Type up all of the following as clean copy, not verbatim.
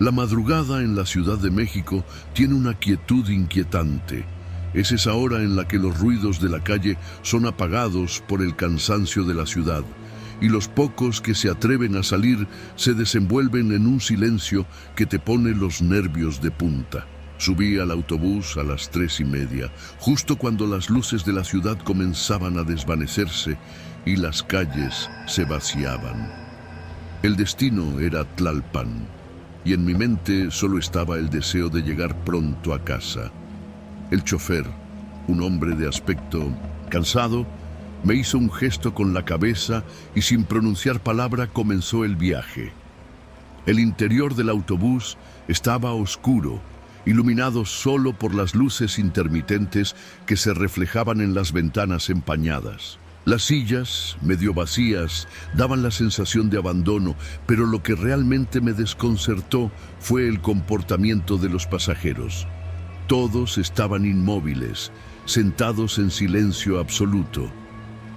La madrugada en la Ciudad de México tiene una quietud inquietante. Es esa hora en la que los ruidos de la calle son apagados por el cansancio de la ciudad, y los pocos que se atreven a salir se desenvuelven en un silencio que te pone los nervios de punta. Subí al autobús a las 3:30, justo cuando las luces de la ciudad comenzaban a desvanecerse y las calles se vaciaban. El destino era Tlalpan, y en mi mente solo estaba el deseo de llegar pronto a casa. El chofer, un hombre de aspecto cansado, me hizo un gesto con la cabeza y sin pronunciar palabra comenzó el viaje. El interior del autobús estaba oscuro, iluminado solo por las luces intermitentes que se reflejaban en las ventanas empañadas. Las sillas, medio vacías, daban la sensación de abandono, pero lo que realmente me desconcertó fue el comportamiento de los pasajeros. Todos estaban inmóviles, sentados en silencio absoluto.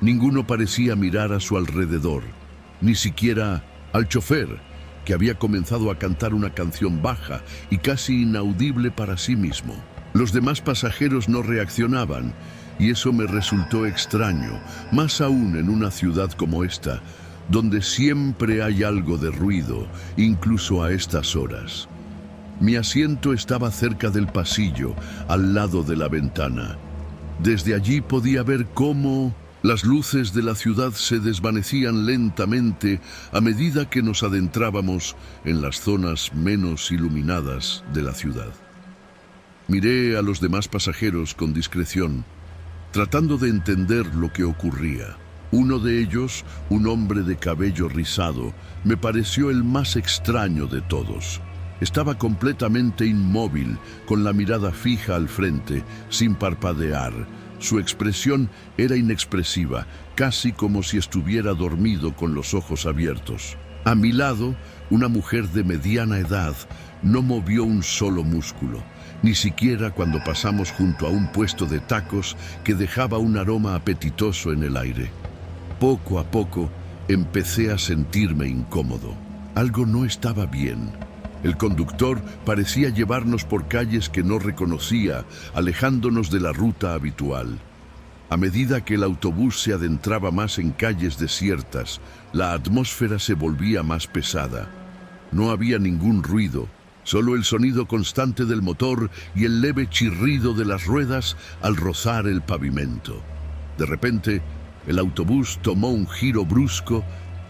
Ninguno parecía mirar a su alrededor, ni siquiera al chofer, que había comenzado a cantar una canción baja y casi inaudible para sí mismo. Los demás pasajeros no reaccionaban, y eso me resultó extraño, más aún en una ciudad como esta, donde siempre hay algo de ruido, incluso a estas horas. Mi asiento estaba cerca del pasillo, al lado de la ventana. Desde allí podía ver cómo las luces de la ciudad se desvanecían lentamente a medida que nos adentrábamos en las zonas menos iluminadas de la ciudad. Miré a los demás pasajeros con discreción, tratando de entender lo que ocurría. Uno de ellos, un hombre de cabello rizado, me pareció el más extraño de todos. Estaba completamente inmóvil, con la mirada fija al frente, sin parpadear. Su expresión era inexpresiva, casi como si estuviera dormido con los ojos abiertos. A mi lado, una mujer de mediana edad no movió un solo músculo, ni siquiera cuando pasamos junto a un puesto de tacos que dejaba un aroma apetitoso en el aire. Poco a poco empecé a sentirme incómodo. Algo no estaba bien. El conductor parecía llevarnos por calles que no reconocía, alejándonos de la ruta habitual. A medida que el autobús se adentraba más en calles desiertas, la atmósfera se volvía más pesada. No había ningún ruido, solo el sonido constante del motor y el leve chirrido de las ruedas al rozar el pavimento. De repente, el autobús tomó un giro brusco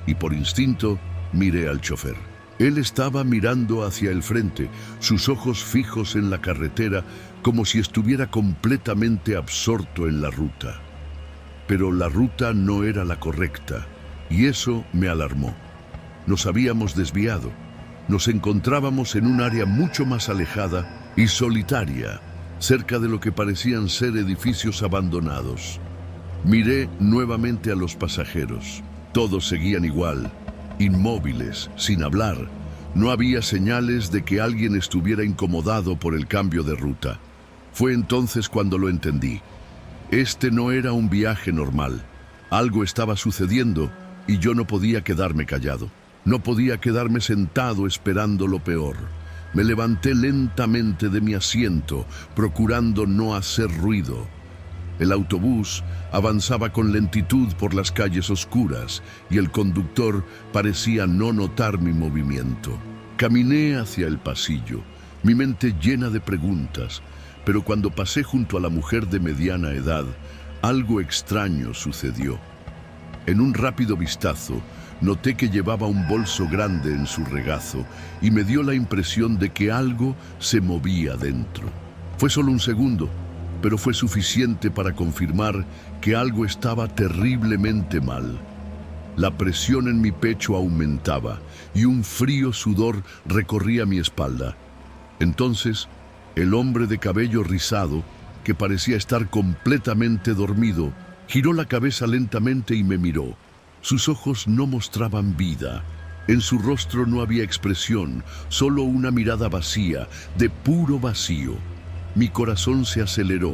y por instinto miré al chofer. Él estaba mirando hacia el frente, sus ojos fijos en la carretera, como si estuviera completamente absorto en la ruta. Pero la ruta no era la correcta, y eso me alarmó. Nos habíamos desviado. Nos encontrábamos en un área mucho más alejada y solitaria, cerca de lo que parecían ser edificios abandonados. Miré nuevamente a los pasajeros. Todos seguían igual, inmóviles, sin hablar. No había señales de que alguien estuviera incomodado por el cambio de ruta. Fue entonces cuando lo entendí. Este no era un viaje normal. Algo estaba sucediendo y yo no podía quedarme callado. No podía quedarme sentado esperando lo peor. Me levanté lentamente de mi asiento, procurando no hacer ruido. El autobús avanzaba con lentitud por las calles oscuras y el conductor parecía no notar mi movimiento. Caminé hacia el pasillo, mi mente llena de preguntas, pero cuando pasé junto a la mujer de mediana edad, algo extraño sucedió. En un rápido vistazo, noté que llevaba un bolso grande en su regazo y me dio la impresión de que algo se movía dentro. Fue solo un segundo, pero fue suficiente para confirmar que algo estaba terriblemente mal. La presión en mi pecho aumentaba y un frío sudor recorría mi espalda. Entonces, el hombre de cabello rizado, que parecía estar completamente dormido, giró la cabeza lentamente y me miró. Sus ojos no mostraban vida. En su rostro no había expresión, solo una mirada vacía, de puro vacío. Mi corazón se aceleró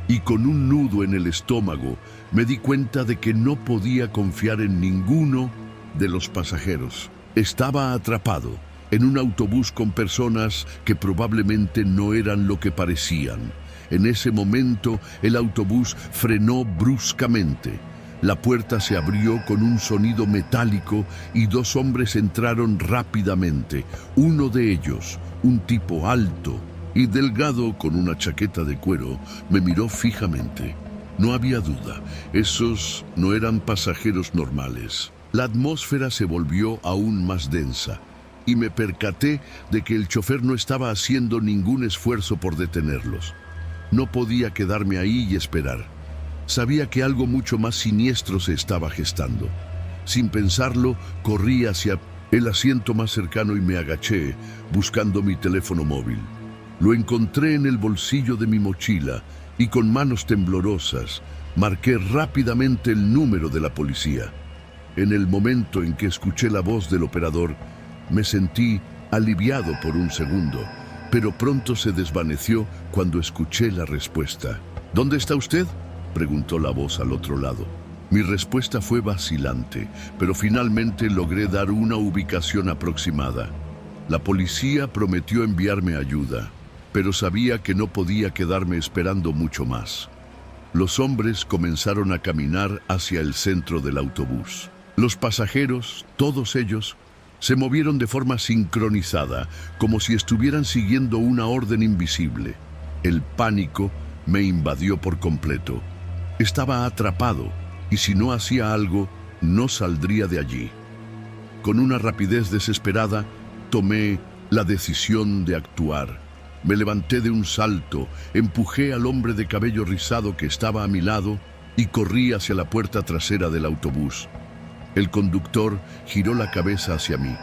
y con un nudo en el estómago me di cuenta de que no podía confiar en ninguno de los pasajeros. Estaba atrapado en un autobús con personas que probablemente no eran lo que parecían. En ese momento, el autobús frenó bruscamente. La puerta se abrió con un sonido metálico y dos hombres entraron rápidamente. Uno de ellos, un tipo alto y delgado con una chaqueta de cuero, me miró fijamente. No había duda, esos no eran pasajeros normales. La atmósfera se volvió aún más densa y me percaté de que el chofer no estaba haciendo ningún esfuerzo por detenerlos. No podía quedarme ahí y esperar. Sabía que algo mucho más siniestro se estaba gestando. Sin pensarlo, corrí hacia el asiento más cercano y me agaché, buscando mi teléfono móvil. Lo encontré en el bolsillo de mi mochila y con manos temblorosas marqué rápidamente el número de la policía. En el momento en que escuché la voz del operador, me sentí aliviado por un segundo, pero pronto se desvaneció cuando escuché la respuesta. ¿Dónde está usted?, preguntó la voz al otro lado. Mi respuesta fue vacilante, pero finalmente logré dar una ubicación aproximada. La policía prometió enviarme ayuda, pero sabía que no podía quedarme esperando mucho más. Los hombres comenzaron a caminar hacia el centro del autobús. Los pasajeros, todos ellos, se movieron de forma sincronizada, como si estuvieran siguiendo una orden invisible. El pánico me invadió por completo. Estaba atrapado, y si no hacía algo, no saldría de allí. Con una rapidez desesperada, tomé la decisión de actuar. Me levanté de un salto, empujé al hombre de cabello rizado que estaba a mi lado y corrí hacia la puerta trasera del autobús. El conductor giró la cabeza hacia mí,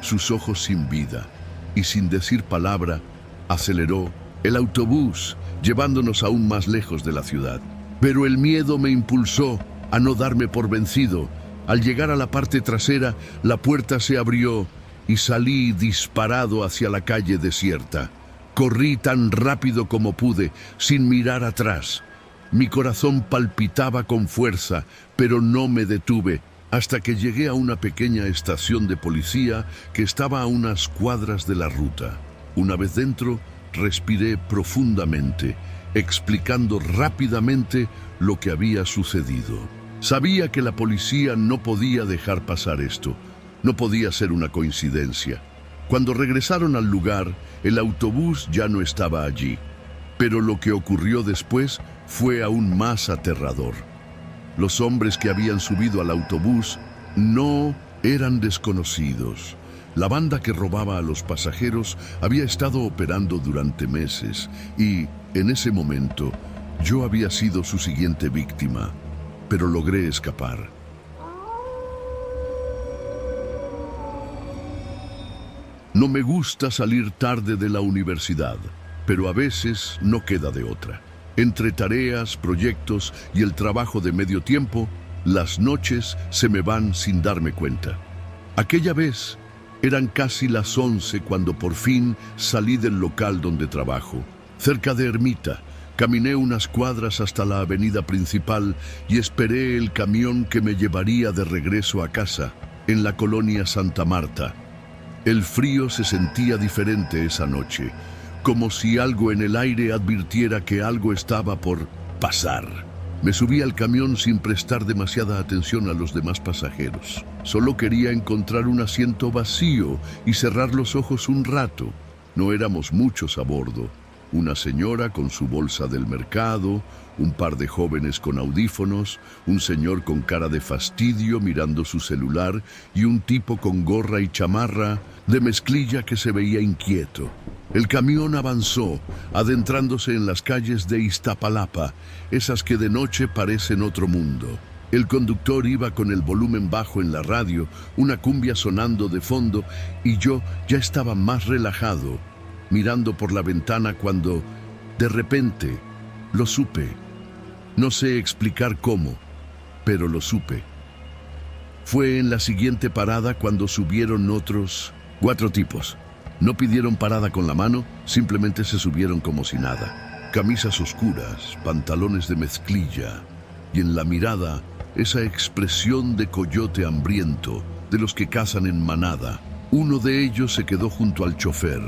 sus ojos sin vida, y sin decir palabra, aceleró el autobús, llevándonos aún más lejos de la ciudad. Pero el miedo me impulsó a no darme por vencido. Al llegar a la parte trasera, la puerta se abrió y salí disparado hacia la calle desierta. Corrí tan rápido como pude, sin mirar atrás. Mi corazón palpitaba con fuerza, pero no me detuve, hasta que llegué a una pequeña estación de policía que estaba a unas cuadras de la ruta. Una vez dentro, respiré profundamente, explicando rápidamente lo que había sucedido. Sabía que la policía no podía dejar pasar esto. No podía ser una coincidencia. Cuando regresaron al lugar, el autobús ya no estaba allí. Pero lo que ocurrió después fue aún más aterrador. Los hombres que habían subido al autobús no eran desconocidos. La banda que robaba a los pasajeros había estado operando durante meses y, en ese momento, yo había sido su siguiente víctima, pero logré escapar. No me gusta salir tarde de la universidad, pero a veces no queda de otra. Entre tareas, proyectos y el trabajo de medio tiempo, las noches se me van sin darme cuenta. Aquella vez eran casi las 11 cuando por fin salí del local donde trabajo. Cerca de Ermita, caminé unas cuadras hasta la avenida principal y esperé el camión que me llevaría de regreso a casa, en la colonia Santa Marta. El frío se sentía diferente esa noche, como si algo en el aire advirtiera que algo estaba por pasar. Me subí al camión sin prestar demasiada atención a los demás pasajeros. Solo quería encontrar un asiento vacío y cerrar los ojos un rato. No éramos muchos a bordo. Una señora con su bolsa del mercado, un par de jóvenes con audífonos, un señor con cara de fastidio mirando su celular y un tipo con gorra y chamarra de mezclilla que se veía inquieto. El camión avanzó, adentrándose en las calles de Iztapalapa, esas que de noche parecen otro mundo. El conductor iba con el volumen bajo en la radio, una cumbia sonando de fondo, y yo ya estaba más relajado, mirando por la ventana cuando, de repente, lo supe. No sé explicar cómo, pero lo supe. Fue en la siguiente parada cuando subieron otros 4 tipos. No pidieron parada con la mano, simplemente se subieron como si nada. Camisas oscuras, pantalones de mezclilla, y en la mirada esa expresión de coyote hambriento, de los que cazan en manada. Uno de ellos se quedó junto al chofer,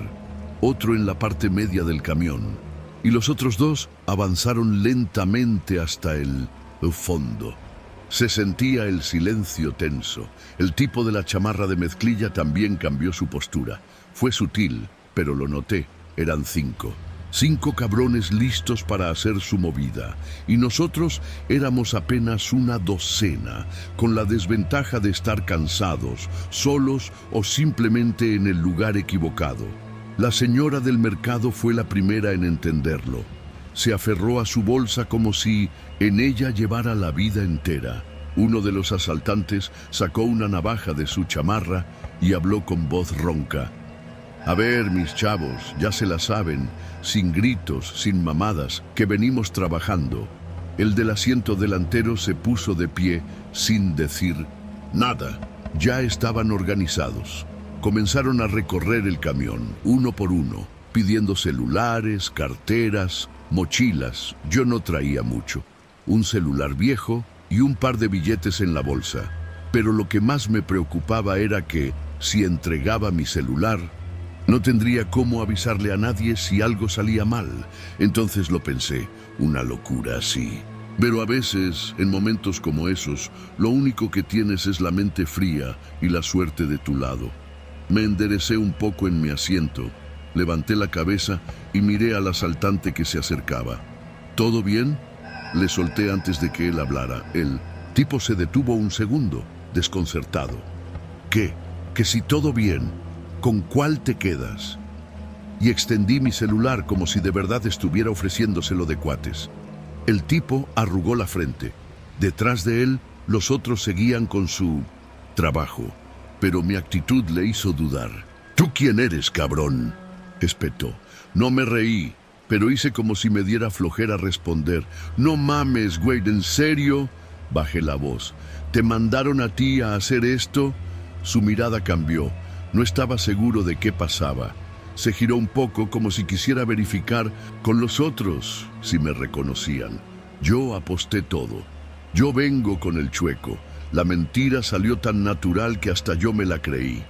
otro en la parte media del camión, y los otros dos avanzaron lentamente hasta el fondo. Se sentía el silencio tenso. El tipo de la chamarra de mezclilla también cambió su postura. Fue sutil, pero lo noté. Eran 5. 5 cabrones listos para hacer su movida, y nosotros éramos apenas una docena, con la desventaja de estar cansados, solos o simplemente en el lugar equivocado. La señora del mercado fue la primera en entenderlo. Se aferró a su bolsa como si en ella llevara la vida entera. Uno de los asaltantes sacó una navaja de su chamarra y habló con voz ronca. A ver, mis chavos, ya se la saben, sin gritos, sin mamadas, que venimos trabajando. El del asiento delantero se puso de pie sin decir nada. Ya estaban organizados. Comenzaron a recorrer el camión, uno por uno, pidiendo celulares, carteras, mochilas. Yo no traía mucho. Un celular viejo y un par de billetes en la bolsa. Pero lo que más me preocupaba era que, si entregaba mi celular, no tendría cómo avisarle a nadie si algo salía mal. Entonces lo pensé, una locura así. Pero a veces, en momentos como esos, lo único que tienes es la mente fría y la suerte de tu lado. Me enderecé un poco en mi asiento, levanté la cabeza y miré al asaltante que se acercaba. ¿Todo bien?, le solté antes de que él hablara. El tipo se detuvo un segundo, desconcertado. ¿Qué? ¿Que si todo bien? ¿Con cuál te quedas? Y extendí mi celular como si de verdad estuviera ofreciéndoselo de cuates. El tipo arrugó la frente. Detrás de él, los otros seguían con su trabajo. Pero mi actitud le hizo dudar. ¿Tú quién eres, cabrón?, espetó. No me reí, pero hice como si me diera flojera responder. No mames, güey, ¿en serio? Bajé la voz. ¿Te mandaron a ti a hacer esto? Su mirada cambió. No estaba seguro de qué pasaba. Se giró un poco como si quisiera verificar con los otros si me reconocían. Yo aposté todo. Yo vengo con el chueco. La mentira salió tan natural que hasta yo me la creí.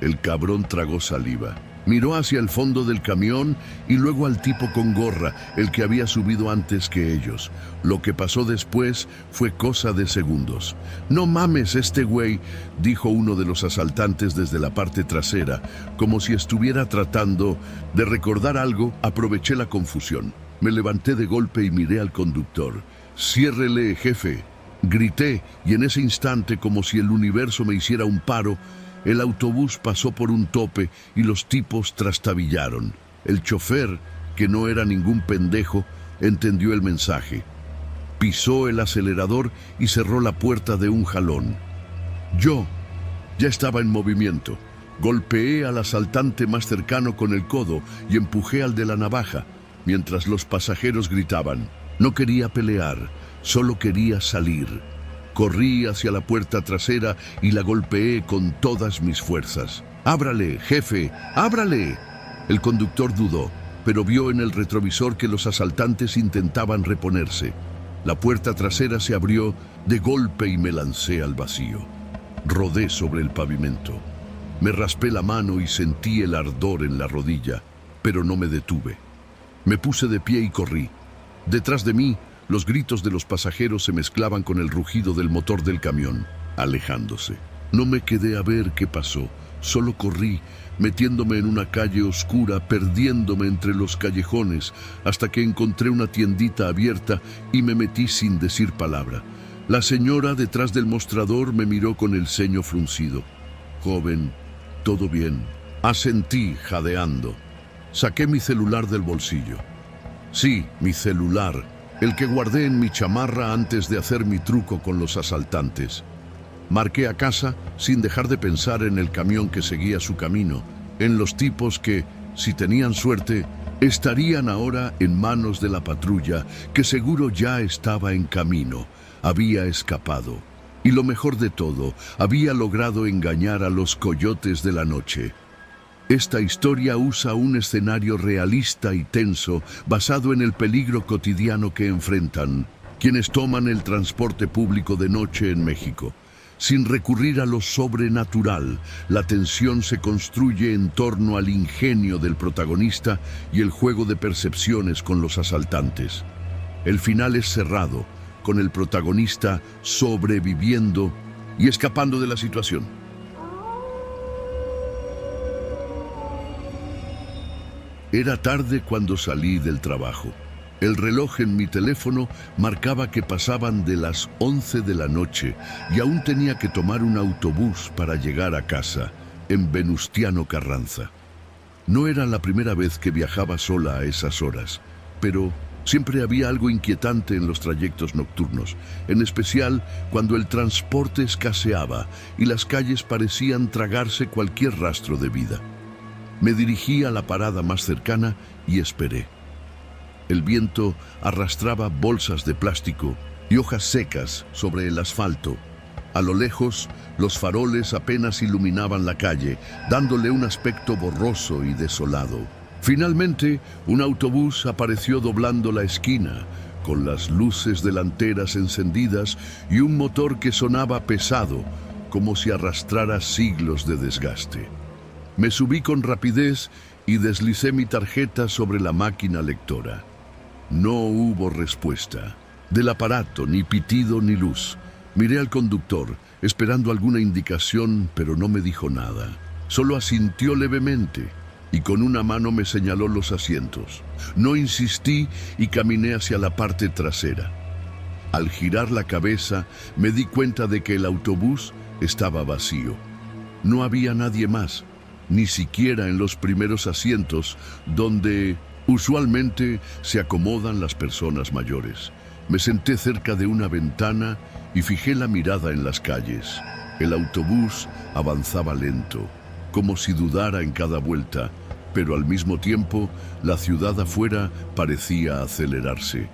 El cabrón tragó saliva. Miró hacia el fondo del camión y luego al tipo con gorra, el que había subido antes que ellos. Lo que pasó después fue cosa de segundos. «No mames, este güey», dijo uno de los asaltantes desde la parte trasera, como si estuviera tratando de recordar algo. Aproveché la confusión. Me levanté de golpe y miré al conductor. «Ciérrele, jefe», grité, y en ese instante, como si el universo me hiciera un paro, el autobús pasó por un tope y los tipos trastabillaron. El chofer, que no era ningún pendejo, entendió el mensaje. Pisó el acelerador y cerró la puerta de un jalón. Yo ya estaba en movimiento. Golpeé al asaltante más cercano con el codo y empujé al de la navaja, mientras los pasajeros gritaban. No quería pelear, solo quería salir. Corrí hacia la puerta trasera y la golpeé con todas mis fuerzas. «¡Ábrale, jefe! ¡Ábrale!». El conductor dudó, pero vio en el retrovisor que los asaltantes intentaban reponerse. La puerta trasera se abrió de golpe y me lancé al vacío. Rodé sobre el pavimento. Me raspé la mano y sentí el ardor en la rodilla, pero no me detuve. Me puse de pie y corrí. Detrás de mí, los gritos de los pasajeros se mezclaban con el rugido del motor del camión, alejándose. No me quedé a ver qué pasó, solo corrí, metiéndome en una calle oscura, perdiéndome entre los callejones, hasta que encontré una tiendita abierta y me metí sin decir palabra. La señora detrás del mostrador me miró con el ceño fruncido. «Joven, ¿todo bien?». Asentí, jadeando. Saqué mi celular del bolsillo. Sí, mi celular, el que guardé en mi chamarra antes de hacer mi truco con los asaltantes. Marqué a casa sin dejar de pensar en el camión que seguía su camino, en los tipos que, si tenían suerte, estarían ahora en manos de la patrulla, que seguro ya estaba en camino, había escapado. Y lo mejor de todo, había logrado engañar a los coyotes de la noche. Esta historia usa un escenario realista y tenso basado en el peligro cotidiano que enfrentan quienes toman el transporte público de noche en México. sin recurrir a lo sobrenatural. La tensión se construye en torno al ingenio del protagonista y el juego de percepciones con los asaltantes. El final es cerrado, con el protagonista sobreviviendo y escapando de la situación. Era tarde cuando salí del trabajo. El reloj en mi teléfono marcaba que pasaban de las 11 de la noche y aún tenía que tomar un autobús para llegar a casa, en Venustiano Carranza. No era la primera vez que viajaba sola a esas horas, pero siempre había algo inquietante en los trayectos nocturnos, en especial cuando el transporte escaseaba y las calles parecían tragarse cualquier rastro de vida. Me dirigí a la parada más cercana y esperé. El viento arrastraba bolsas de plástico y hojas secas sobre el asfalto. A lo lejos, los faroles apenas iluminaban la calle, dándole un aspecto borroso y desolado. Finalmente, un autobús apareció doblando la esquina, con las luces delanteras encendidas y un motor que sonaba pesado, como si arrastrara siglos de desgaste. Me subí con rapidez y deslicé mi tarjeta sobre la máquina lectora. No hubo respuesta del aparato, ni pitido ni luz. Miré al conductor, esperando alguna indicación, pero no me dijo nada. Solo asintió levemente y con una mano me señaló los asientos. No insistí y caminé hacia la parte trasera. Al girar la cabeza, me di cuenta de que el autobús estaba vacío. No había nadie más, ni siquiera en los primeros asientos, donde usualmente se acomodan las personas mayores. Me senté cerca de una ventana y fijé la mirada en las calles. El autobús avanzaba lento, como si dudara en cada vuelta, pero al mismo tiempo la ciudad afuera parecía acelerarse.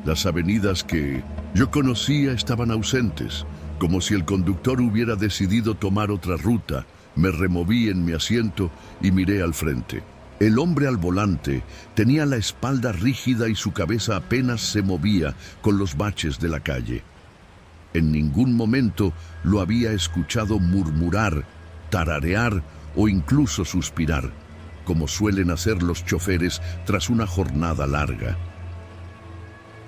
Las avenidas que yo conocía estaban ausentes, como si el conductor hubiera decidido tomar otra ruta. Me removí en mi asiento y miré al frente. El hombre al volante tenía la espalda rígida y su cabeza apenas se movía con los baches de la calle. En ningún momento lo había escuchado murmurar, tararear o incluso suspirar, como suelen hacer los choferes tras una jornada larga.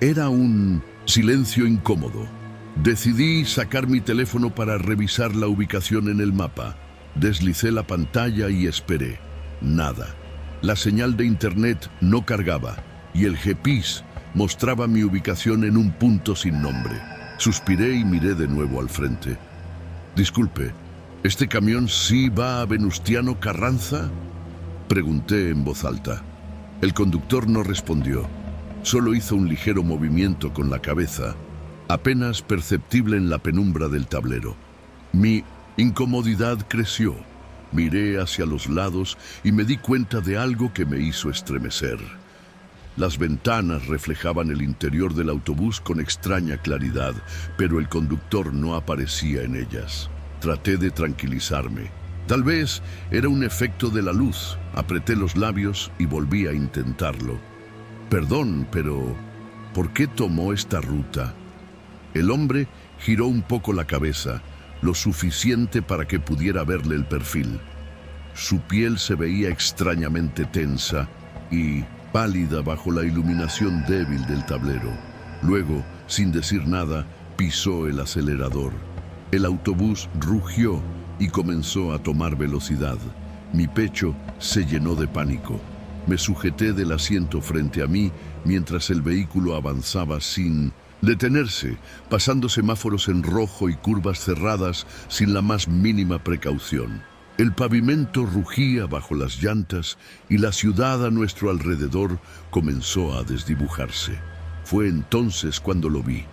Era un silencio incómodo. Decidí sacar mi teléfono para revisar la ubicación en el mapa. Deslicé la pantalla y esperé. Nada. La señal de internet no cargaba y el GPS mostraba mi ubicación en un punto sin nombre. Suspiré y miré de nuevo al frente. Disculpe, ¿este camión sí va a Venustiano Carranza?, pregunté en voz alta. El conductor no respondió. Solo hizo un ligero movimiento con la cabeza, apenas perceptible en la penumbra del tablero. Mi incomodidad creció. Miré hacia los lados y me di cuenta de algo que me hizo estremecer. Las ventanas reflejaban el interior del autobús con extraña claridad, pero el conductor no aparecía en ellas. Traté de tranquilizarme. Tal vez era un efecto de la luz. Apreté los labios y volví a intentarlo. Perdón, pero ¿por qué tomó esta ruta? El hombre giró un poco la cabeza, lo suficiente para que pudiera verle el perfil. Su piel se veía extrañamente tensa y pálida bajo la iluminación débil del tablero. Luego, sin decir nada, pisó el acelerador. El autobús rugió y comenzó a tomar velocidad. Mi pecho se llenó de pánico. Me sujeté del asiento frente a mí mientras el vehículo avanzaba sin detenerse, pasando semáforos en rojo y curvas cerradas sin la más mínima precaución. El pavimento rugía bajo las llantas y la ciudad a nuestro alrededor comenzó a desdibujarse. Fue entonces cuando lo vi.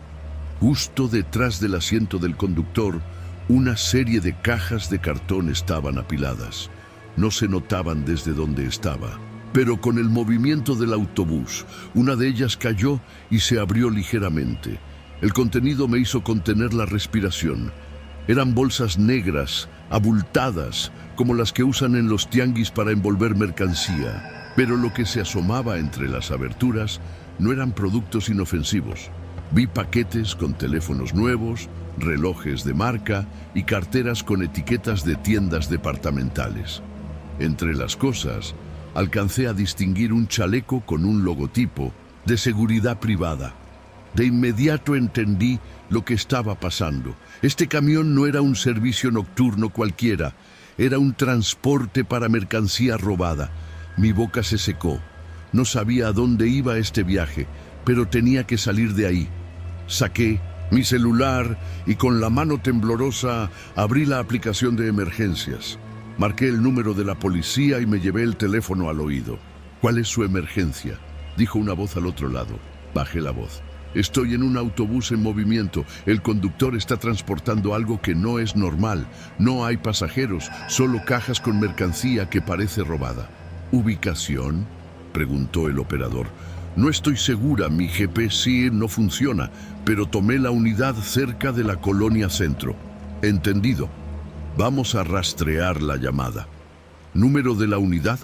Justo detrás del asiento del conductor, una serie de cajas de cartón estaban apiladas. No se notaban desde donde estaba, pero con el movimiento del autobús, una de ellas cayó y se abrió ligeramente. El contenido me hizo contener la respiración. Eran bolsas negras, abultadas, como las que usan en los tianguis para envolver mercancía. Pero lo que se asomaba entre las aberturas no eran productos inofensivos. Vi paquetes con teléfonos nuevos, relojes de marca y carteras con etiquetas de tiendas departamentales. Entre las cosas, alcancé a distinguir un chaleco con un logotipo de seguridad privada. De inmediato entendí lo que estaba pasando. Este camión no era un servicio nocturno cualquiera, era un transporte para mercancía robada. Mi boca se secó. No sabía a dónde iba este viaje, pero tenía que salir de ahí. Saqué mi celular y con la mano temblorosa abrí la aplicación de emergencias. Marqué el número de la policía y me llevé el teléfono al oído. ¿Cuál es su emergencia?, dijo una voz al otro lado. Bajé la voz. Estoy en un autobús en movimiento. El conductor está transportando algo que no es normal. No hay pasajeros, solo cajas con mercancía que parece robada. ¿Ubicación?, preguntó el operador. No estoy segura, mi GPS no funciona, pero tomé la unidad cerca de la Colonia Centro. Entendido. Vamos a rastrear la llamada. ¿Número de la unidad?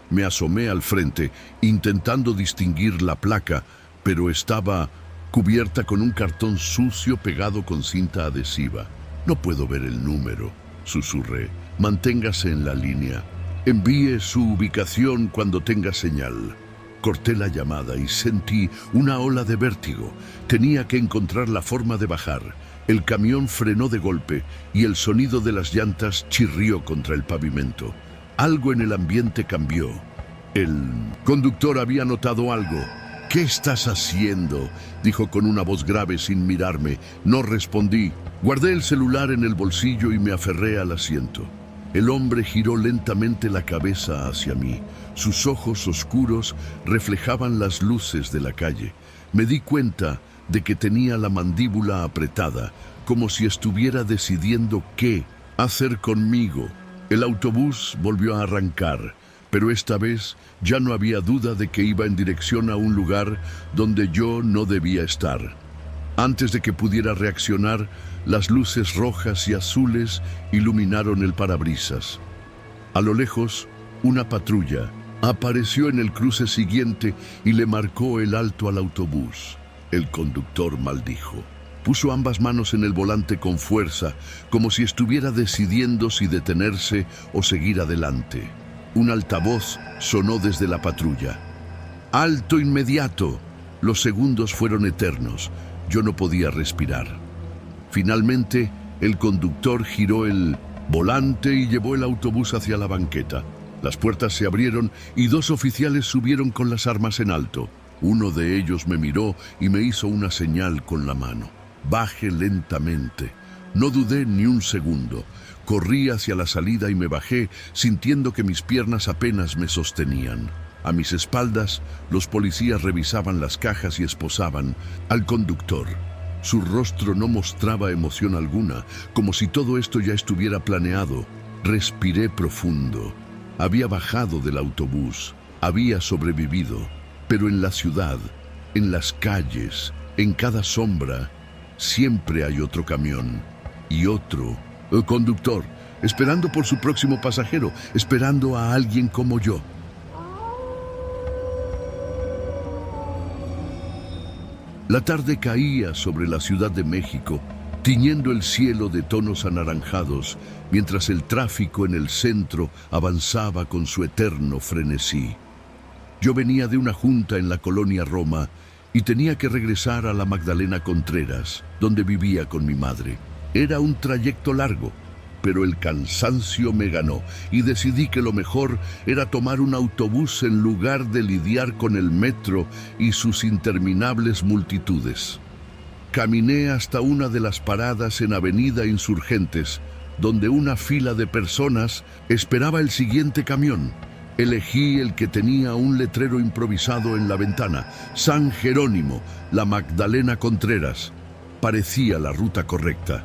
Me asomé al frente, intentando distinguir la placa, pero estaba cubierta con un cartón sucio pegado con cinta adhesiva. No puedo ver el número, susurré. Manténgase en la línea. Envíe su ubicación cuando tenga señal. Corté la llamada y sentí una ola de vértigo. Tenía que encontrar la forma de bajar. El camión frenó de golpe y el sonido de las llantas chirrió contra el pavimento. Algo en el ambiente cambió. El conductor había notado algo. «¿Qué estás haciendo?», dijo con una voz grave sin mirarme. No respondí. Guardé el celular en el bolsillo y me aferré al asiento. El hombre giró lentamente la cabeza hacia mí. Sus ojos oscuros reflejaban las luces de la calle. Me di cuenta de que tenía la mandíbula apretada, como si estuviera decidiendo qué hacer conmigo. El autobús volvió a arrancar, pero esta vez ya no había duda de que iba en dirección a un lugar donde yo no debía estar. Antes de que pudiera reaccionar, las luces rojas y azules iluminaron el parabrisas. A lo lejos, una patrulla apareció en el cruce siguiente y le marcó el alto al autobús. El conductor maldijo. Puso ambas manos en el volante con fuerza, como si estuviera decidiendo si detenerse o seguir adelante. Un altavoz sonó desde la patrulla. ¡Alto inmediato! Los segundos fueron eternos. Yo no podía respirar. Finalmente, el conductor giró el volante y llevó el autobús hacia la banqueta. Las puertas se abrieron y dos oficiales subieron con las armas en alto. Uno de ellos me miró y me hizo una señal con la mano. Baje lentamente. No dudé ni un segundo. Corrí hacia la salida y me bajé, sintiendo que mis piernas apenas me sostenían. A mis espaldas, los policías revisaban las cajas y esposaban al conductor. Su rostro no mostraba emoción alguna, como si todo esto ya estuviera planeado. Respiré profundo. Había bajado del autobús, había sobrevivido, pero en la ciudad, en las calles, en cada sombra, siempre hay otro camión y otro conductor, esperando por su próximo pasajero, esperando a alguien como yo. La tarde caía sobre la Ciudad de México, tiñendo el cielo de tonos anaranjados, mientras el tráfico en el centro avanzaba con su eterno frenesí. Yo venía de una junta en la colonia Roma y tenía que regresar a la Magdalena Contreras, donde vivía con mi madre. Era un trayecto largo, pero el cansancio me ganó y decidí que lo mejor era tomar un autobús en lugar de lidiar con el metro y sus interminables multitudes. Caminé hasta una de las paradas en Avenida Insurgentes, donde una fila de personas esperaba el siguiente camión. Elegí el que tenía un letrero improvisado en la ventana: San Jerónimo, la Magdalena Contreras. Parecía la ruta correcta.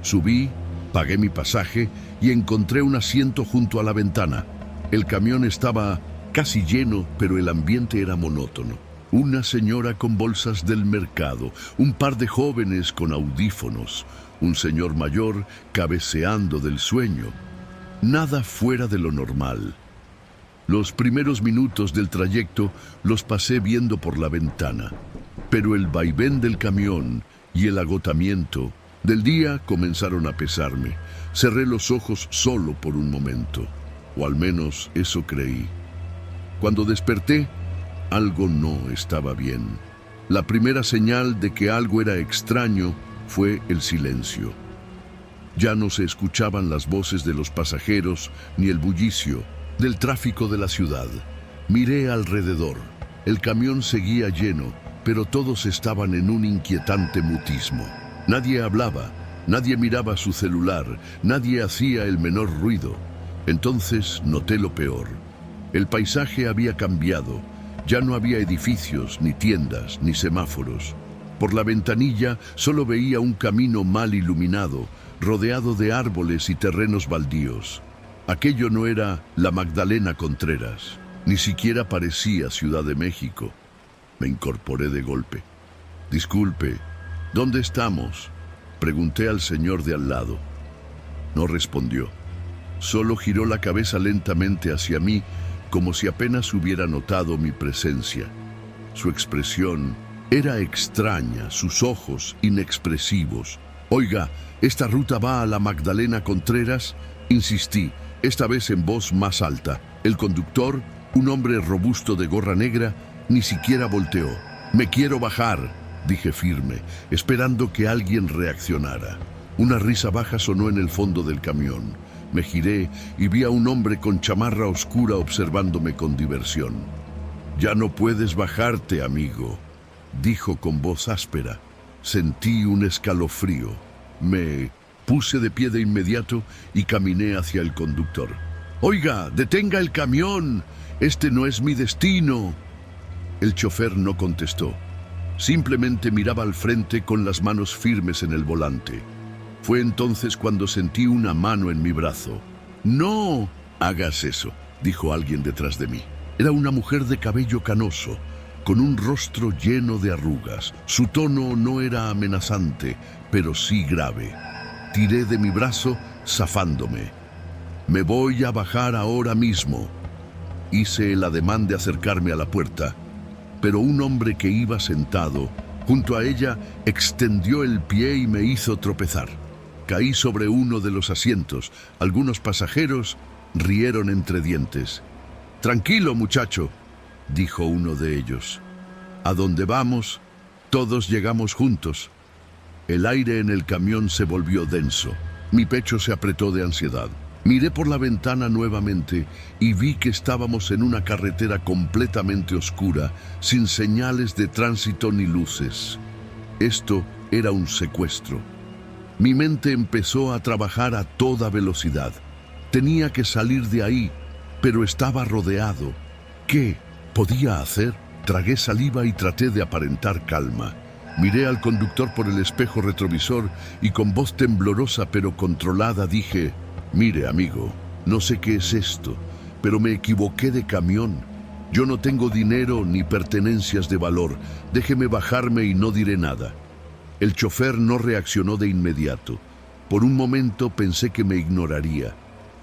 Subí, pagué mi pasaje y encontré un asiento junto a la ventana. El camión estaba casi lleno, pero el ambiente era monótono. Una señora con bolsas del mercado, un par de jóvenes con audífonos, un señor mayor cabeceando del sueño. Nada fuera de lo normal. Los primeros minutos del trayecto los pasé viendo por la ventana. Pero el vaivén del camión y el agotamiento del día comenzaron a pesarme. Cerré los ojos solo por un momento, o al menos eso creí. Cuando desperté, algo no estaba bien. La primera señal de que algo era extraño fue el silencio. Ya no se escuchaban las voces de los pasajeros ni el bullicio del tráfico de la ciudad. Miré alrededor. El camión seguía lleno, pero todos estaban en un inquietante mutismo. Nadie hablaba, nadie miraba su celular, nadie hacía el menor ruido. Entonces noté lo peor. El paisaje había cambiado. Ya no había edificios, ni tiendas, ni semáforos. Por la ventanilla solo veía un camino mal iluminado, rodeado de árboles y terrenos baldíos. Aquello no era la Magdalena Contreras, ni siquiera parecía Ciudad de México. Me incorporé de golpe. «Disculpe, ¿dónde estamos?», pregunté al señor de al lado. No respondió. Solo giró la cabeza lentamente hacia mí, como si apenas hubiera notado mi presencia. Su expresión era extraña, sus ojos inexpresivos. «Oiga, ¿esta ruta va a la Magdalena Contreras?», insistí, esta vez en voz más alta. El conductor, un hombre robusto de gorra negra, ni siquiera volteó. «Me quiero bajar», dije firme, esperando que alguien reaccionara. Una risa baja sonó en el fondo del camión. Me giré y vi a un hombre con chamarra oscura observándome con diversión. «Ya no puedes bajarte, amigo», dijo con voz áspera. Sentí un escalofrío. Me puse de pie de inmediato y caminé hacia el conductor. «Oiga, detenga el camión. Este no es mi destino». El chofer no contestó. Simplemente miraba al frente con las manos firmes en el volante. Fue entonces cuando sentí una mano en mi brazo. «No hagas eso», dijo alguien detrás de mí. Era una mujer de cabello canoso, con un rostro lleno de arrugas. Su tono no era amenazante, pero sí grave. Tiré de mi brazo, zafándome. «Me voy a bajar ahora mismo». Hice el ademán de acercarme a la puerta, pero un hombre que iba sentado junto a ella extendió el pie y me hizo tropezar. Caí sobre uno de los asientos. Algunos pasajeros rieron entre dientes. «Tranquilo, muchacho», dijo uno de ellos. «A donde vamos, todos llegamos juntos». El aire en el camión se volvió denso. Mi pecho se apretó de ansiedad. Miré por la ventana nuevamente y vi que estábamos en una carretera completamente oscura, sin señales de tránsito ni luces. Esto era un secuestro. Mi mente empezó a trabajar a toda velocidad. Tenía que salir de ahí, pero estaba rodeado. ¿Qué podía hacer? Tragué saliva y traté de aparentar calma. Miré al conductor por el espejo retrovisor y con voz temblorosa pero controlada dije: «Mire, amigo, no sé qué es esto, pero me equivoqué de camión. Yo no tengo dinero ni pertenencias de valor. Déjeme bajarme y no diré nada». El chofer no reaccionó de inmediato. Por un momento pensé que me ignoraría,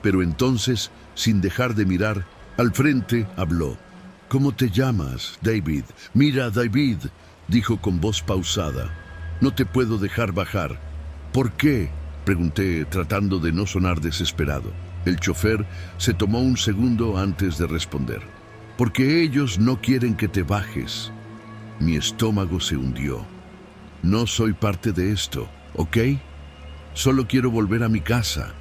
pero entonces, sin dejar de mirar, al frente habló. «¿Cómo te llamas, David?» «Mira, David», dijo con voz pausada, «no te puedo dejar bajar». «¿Por qué?», pregunté, tratando de no sonar desesperado. El chofer se tomó un segundo antes de responder. «Porque ellos no quieren que te bajes». Mi estómago se hundió. «No soy parte de esto, ¿ok? Solo quiero volver a mi casa»,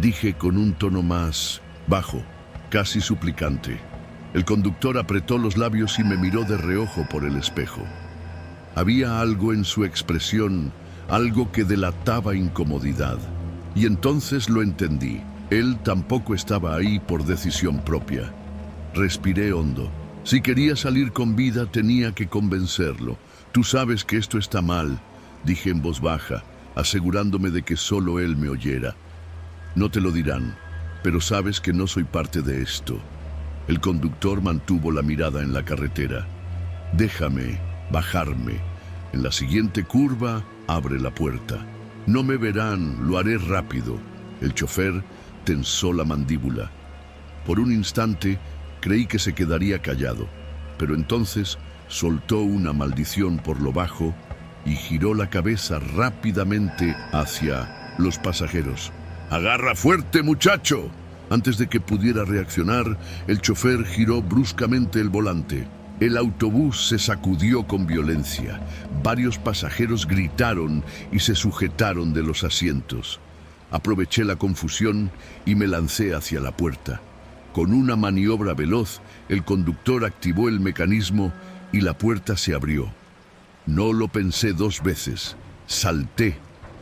dije con un tono más bajo, casi suplicante. El conductor apretó los labios y me miró de reojo por el espejo. Había algo en su expresión, algo que delataba incomodidad. Y entonces lo entendí. Él tampoco estaba ahí por decisión propia. Respiré hondo. Si quería salir con vida, tenía que convencerlo. «Tú sabes que esto está mal», dije en voz baja, asegurándome de que solo él me oyera. «No te lo dirán, pero sabes que no soy parte de esto». El conductor mantuvo la mirada en la carretera. «Déjame bajarme. En la siguiente curva, abre la puerta. No me verán, lo haré rápido». El chofer tensó la mandíbula. Por un instante creí que se quedaría callado, pero entonces soltó una maldición por lo bajo y giró la cabeza rápidamente hacia los pasajeros. «¡Agarra fuerte, muchacho!». Antes de que pudiera reaccionar, el chofer giró bruscamente el volante. El autobús se sacudió con violencia. Varios pasajeros gritaron y se sujetaron de los asientos. Aproveché la confusión y me lancé hacia la puerta. Con una maniobra veloz, el conductor activó el mecanismo y la puerta se abrió. No lo pensé dos veces. Salté.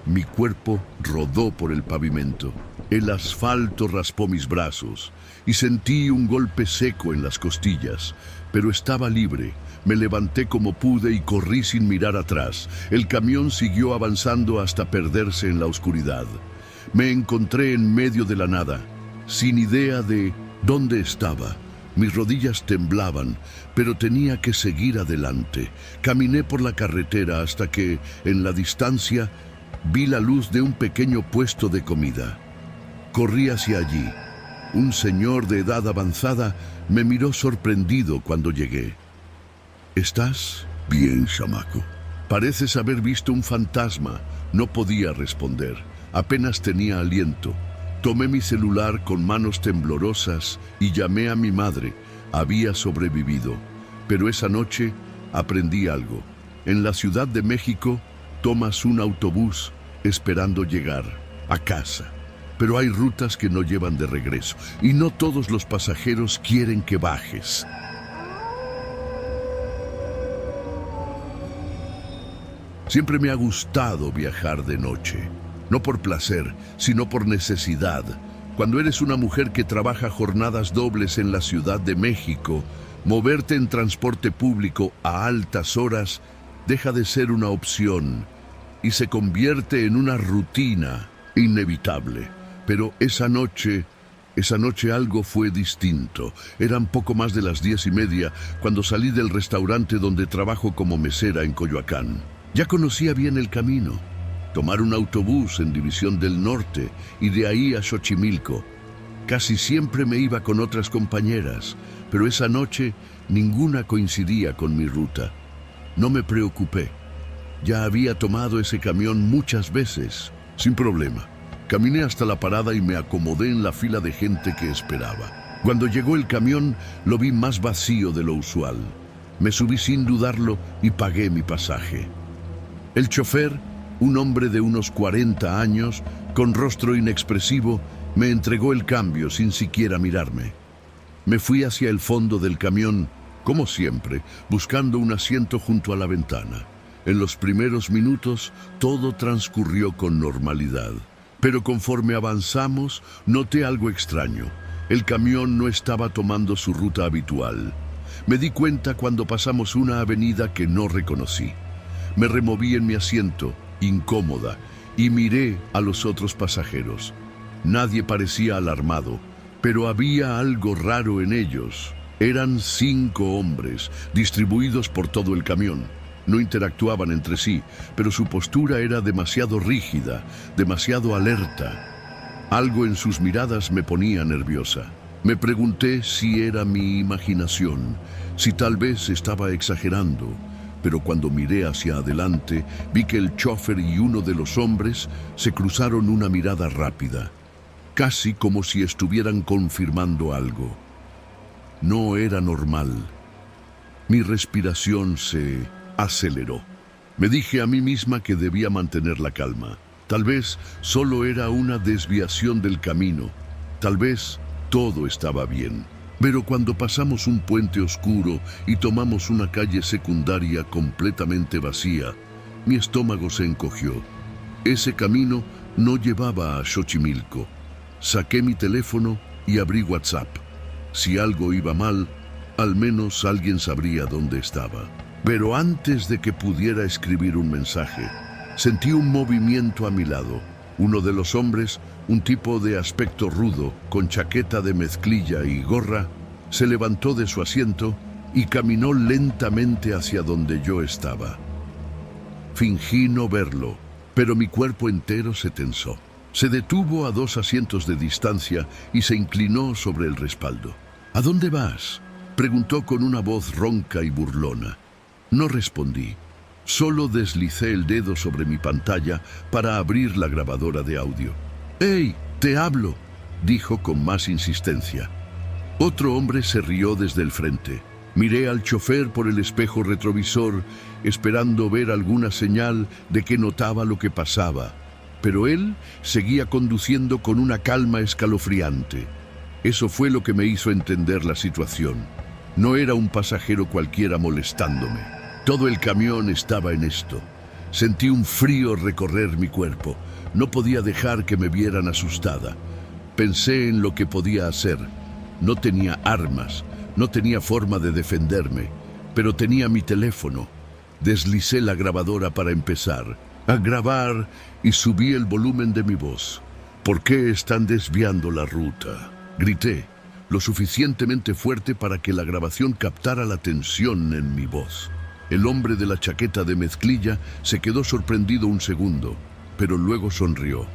Mi cuerpo rodó por el pavimento. El asfalto raspó mis brazos y sentí un golpe seco en las costillas, pero estaba libre. Me levanté como pude y corrí sin mirar atrás. El camión siguió avanzando hasta perderse en la oscuridad. Me encontré en medio de la nada, sin idea de dónde estaba. Mis rodillas temblaban, pero tenía que seguir adelante. Caminé por la carretera hasta que, en la distancia, vi la luz de un pequeño puesto de comida. Corrí hacia allí. Un señor de edad avanzada me miró sorprendido cuando llegué. «¿Estás bien, chamaco?». «Pareces haber visto un fantasma». No podía responder. Apenas tenía aliento. Tomé mi celular con manos temblorosas y llamé a mi madre. Había sobrevivido. Pero esa noche aprendí algo. En la Ciudad de México tomas un autobús esperando llegar a casa. Pero hay rutas que no llevan de regreso y no todos los pasajeros quieren que bajes. Siempre me ha gustado viajar de noche, no por placer, sino por necesidad. Cuando eres una mujer que trabaja jornadas dobles en la Ciudad de México, moverte en transporte público a altas horas deja de ser una opción y se convierte en una rutina inevitable. Pero esa noche algo fue distinto. Eran poco más de las 10:30 cuando salí del restaurante donde trabajo como mesera en Coyoacán. Ya conocía bien el camino. Tomar un autobús en División del Norte y de ahí a Xochimilco. Casi siempre me iba con otras compañeras, pero esa noche ninguna coincidía con mi ruta. No me preocupé. Ya había tomado ese camión muchas veces, sin problema. Caminé hasta la parada y me acomodé en la fila de gente que esperaba. Cuando llegó el camión, lo vi más vacío de lo usual. Me subí sin dudarlo y pagué mi pasaje. El chofer, un hombre de unos 40 años, con rostro inexpresivo, me entregó el cambio sin siquiera mirarme. Me fui hacia el fondo del camión, como siempre, buscando un asiento junto a la ventana. En los primeros minutos, todo transcurrió con normalidad. Pero conforme avanzamos, noté algo extraño. El camión no estaba tomando su ruta habitual. Me di cuenta cuando pasamos una avenida que no reconocí. Me removí en mi asiento, incómoda, y miré a los otros pasajeros. Nadie parecía alarmado, pero había algo raro en ellos. Eran 5 hombres, distribuidos por todo el camión. No interactuaban entre sí, pero su postura era demasiado rígida, demasiado alerta. Algo en sus miradas me ponía nerviosa. Me pregunté si era mi imaginación, si tal vez estaba exagerando, pero cuando miré hacia adelante, vi que el chofer y uno de los hombres se cruzaron una mirada rápida, casi como si estuvieran confirmando algo. No era normal. Mi respiración se aceleró. Me dije a mí misma que debía mantener la calma. Tal vez solo era una desviación del camino. Tal vez todo estaba bien. Pero cuando pasamos un puente oscuro y tomamos una calle secundaria completamente vacía, mi estómago se encogió. Ese camino no llevaba a Xochimilco. Saqué mi teléfono y abrí WhatsApp. Si algo iba mal, al menos alguien sabría dónde estaba. Pero antes de que pudiera escribir un mensaje, sentí un movimiento a mi lado. Uno de los hombres, un tipo de aspecto rudo, con chaqueta de mezclilla y gorra, se levantó de su asiento y caminó lentamente hacia donde yo estaba. Fingí no verlo, pero mi cuerpo entero se tensó. Se detuvo a 2 asientos de distancia y se inclinó sobre el respaldo. «¿A dónde vas?», preguntó con una voz ronca y burlona. No respondí. Solo deslicé el dedo sobre mi pantalla para abrir la grabadora de audio. «¡Hey, te hablo!», dijo con más insistencia. Otro hombre se rió desde el frente. Miré al chofer por el espejo retrovisor, esperando ver alguna señal de que notaba lo que pasaba. Pero él seguía conduciendo con una calma escalofriante. Eso fue lo que me hizo entender la situación. No era un pasajero cualquiera molestándome. Todo el camión estaba en esto. Sentí un frío recorrer mi cuerpo. No podía dejar que me vieran asustada. Pensé en lo que podía hacer. No tenía armas, no tenía forma de defenderme, pero tenía mi teléfono. Deslicé la grabadora para empezar a grabar y subí el volumen de mi voz. «¿Por qué están desviando la ruta?», grité, lo suficientemente fuerte para que la grabación captara la tensión en mi voz. El hombre de la chaqueta de mezclilla se quedó sorprendido un segundo, pero luego sonrió.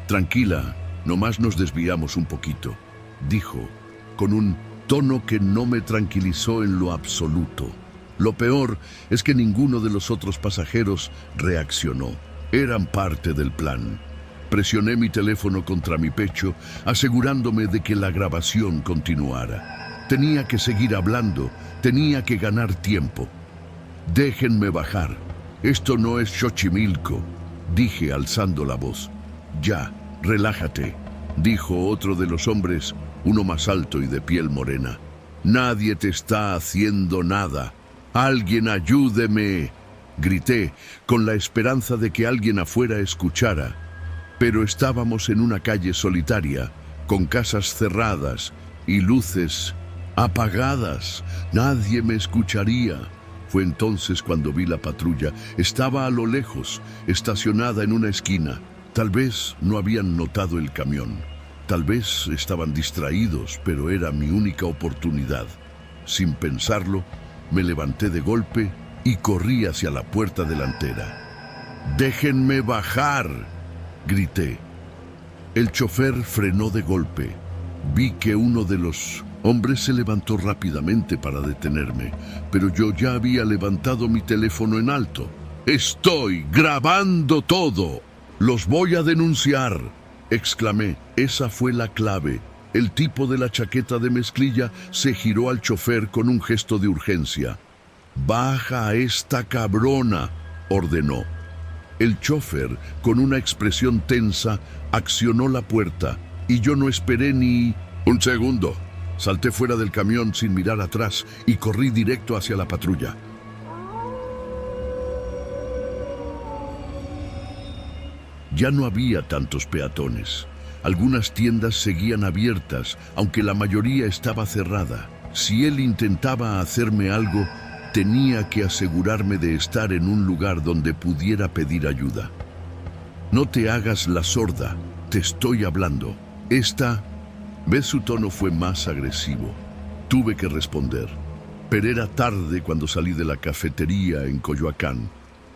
«Tranquila, nomás nos desviamos un poquito», dijo, con un tono que no me tranquilizó en lo absoluto. Lo peor es que ninguno de los otros pasajeros reaccionó. Eran parte del plan. Presioné mi teléfono contra mi pecho, asegurándome de que la grabación continuara. Tenía que seguir hablando, tenía que ganar tiempo. «Déjenme bajar. Esto no es Xochimilco», dije alzando la voz. «Ya, relájate», dijo otro de los hombres, uno más alto y de piel morena. «Nadie te está haciendo nada. ¡Alguien ayúdeme!», grité, con la esperanza de que alguien afuera escuchara. Pero estábamos en una calle solitaria, con casas cerradas y luces apagadas. Nadie me escucharía. Fue entonces cuando vi la patrulla. Estaba a lo lejos, estacionada en una esquina. Tal vez no habían notado el camión. Tal vez estaban distraídos, pero era mi única oportunidad. Sin pensarlo, me levanté de golpe y corrí hacia la puerta delantera. «¡Déjenme bajar!», grité. El chofer frenó de golpe. Vi que uno de los hombres se levantó rápidamente para detenerme, pero yo ya había levantado mi teléfono en alto. «¡Estoy grabando todo! ¡Los voy a denunciar!», exclamé. Esa fue la clave. El tipo de la chaqueta de mezclilla se giró al chofer con un gesto de urgencia. «¡Baja a esta cabrona!», ordenó. El chofer, con una expresión tensa, accionó la puerta y yo no esperé ni un segundo. Salté fuera del camión sin mirar atrás y corrí directo hacia la patrulla. Ya no había tantos peatones. Algunas tiendas seguían abiertas, aunque la mayoría estaba cerrada. Si él intentaba hacerme algo, tenía que asegurarme de estar en un lugar donde pudiera pedir ayuda. «No te hagas la sorda, te estoy hablando». Vez su tono fue más agresivo. Tuve que responder. Pero era tarde cuando salí de la cafetería en Coyoacán.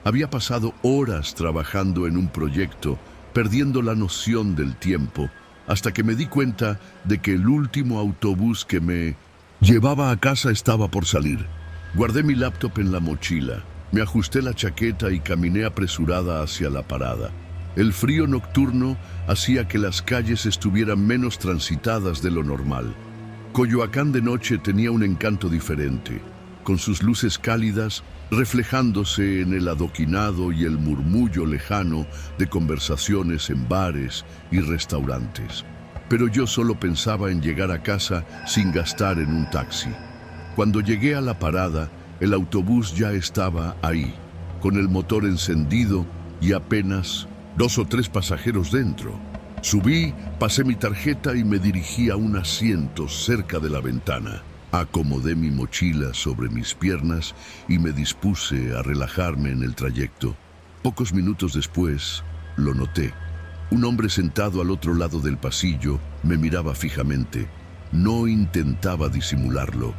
Había pasado horas trabajando en un proyecto, perdiendo la noción del tiempo, hasta que me di cuenta de que el último autobús que me llevaba a casa estaba por salir. Guardé mi laptop en la mochila, me ajusté la chaqueta y caminé apresurada hacia la parada. El frío nocturno hacía que las calles estuvieran menos transitadas de lo normal. Coyoacán de noche tenía un encanto diferente, con sus luces cálidas reflejándose en el adoquinado y el murmullo lejano de conversaciones en bares y restaurantes. Pero yo solo pensaba en llegar a casa sin gastar en un taxi. Cuando llegué a la parada, el autobús ya estaba ahí, con el motor encendido y apenas 2 o 3 pasajeros dentro. Subí, pasé mi tarjeta y me dirigí a un asiento cerca de la ventana. Acomodé mi mochila sobre mis piernas y me dispuse a relajarme en el trayecto. Pocos minutos después, lo noté. Un hombre sentado al otro lado del pasillo me miraba fijamente. No intentaba disimularlo.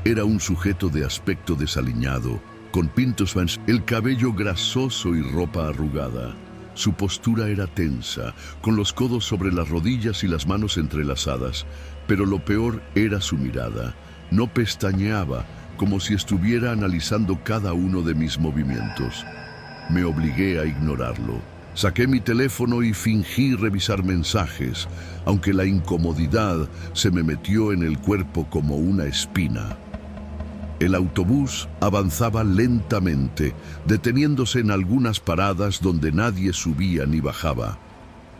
Era un sujeto de aspecto desaliñado, con pintos fans, el cabello grasoso y ropa arrugada. Su postura era tensa, con los codos sobre las rodillas y las manos entrelazadas, pero lo peor era su mirada. No pestañeaba, como si estuviera analizando cada uno de mis movimientos. Me obligué a ignorarlo. Saqué mi teléfono y fingí revisar mensajes, aunque la incomodidad se me metió en el cuerpo como una espina. El autobús avanzaba lentamente, deteniéndose en algunas paradas donde nadie subía ni bajaba.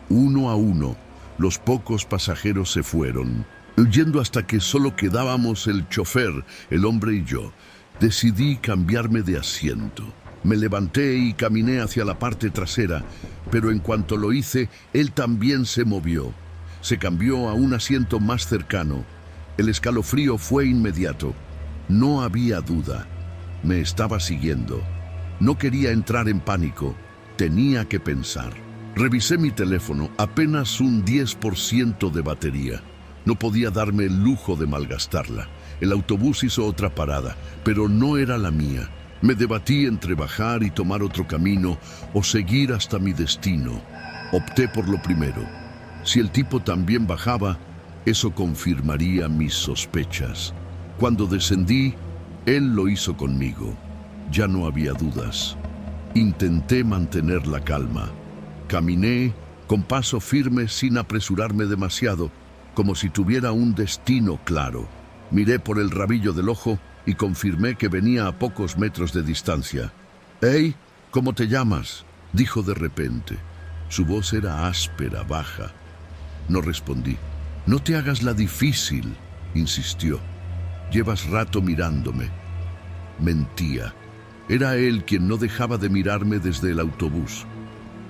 Uno a uno, los pocos pasajeros se fueron, yendo hasta que solo quedábamos el chofer, el hombre y yo. Decidí cambiarme de asiento. Me levanté y caminé hacia la parte trasera, pero en cuanto lo hice, él también se movió. Se cambió a un asiento más cercano. El escalofrío fue inmediato. No había duda. Me estaba siguiendo. No quería entrar en pánico. Tenía que pensar. Revisé mi teléfono, apenas un 10% de batería. No podía darme el lujo de malgastarla. El autobús hizo otra parada, pero no era la mía. Me debatí entre bajar y tomar otro camino o seguir hasta mi destino. Opté por lo primero. Si el tipo también bajaba, eso confirmaría mis sospechas. Cuando descendí, él lo hizo conmigo. Ya no había dudas. Intenté mantener la calma. Caminé con paso firme sin apresurarme demasiado, como si tuviera un destino claro. Miré por el rabillo del ojo y confirmé que venía a pocos metros de distancia. «Hey, ¿cómo te llamas?», dijo de repente. Su voz era áspera, baja. No respondí. «No te hagas la difícil», insistió. «Llevas rato mirándome». Mentía. Era él quien no dejaba de mirarme desde el autobús.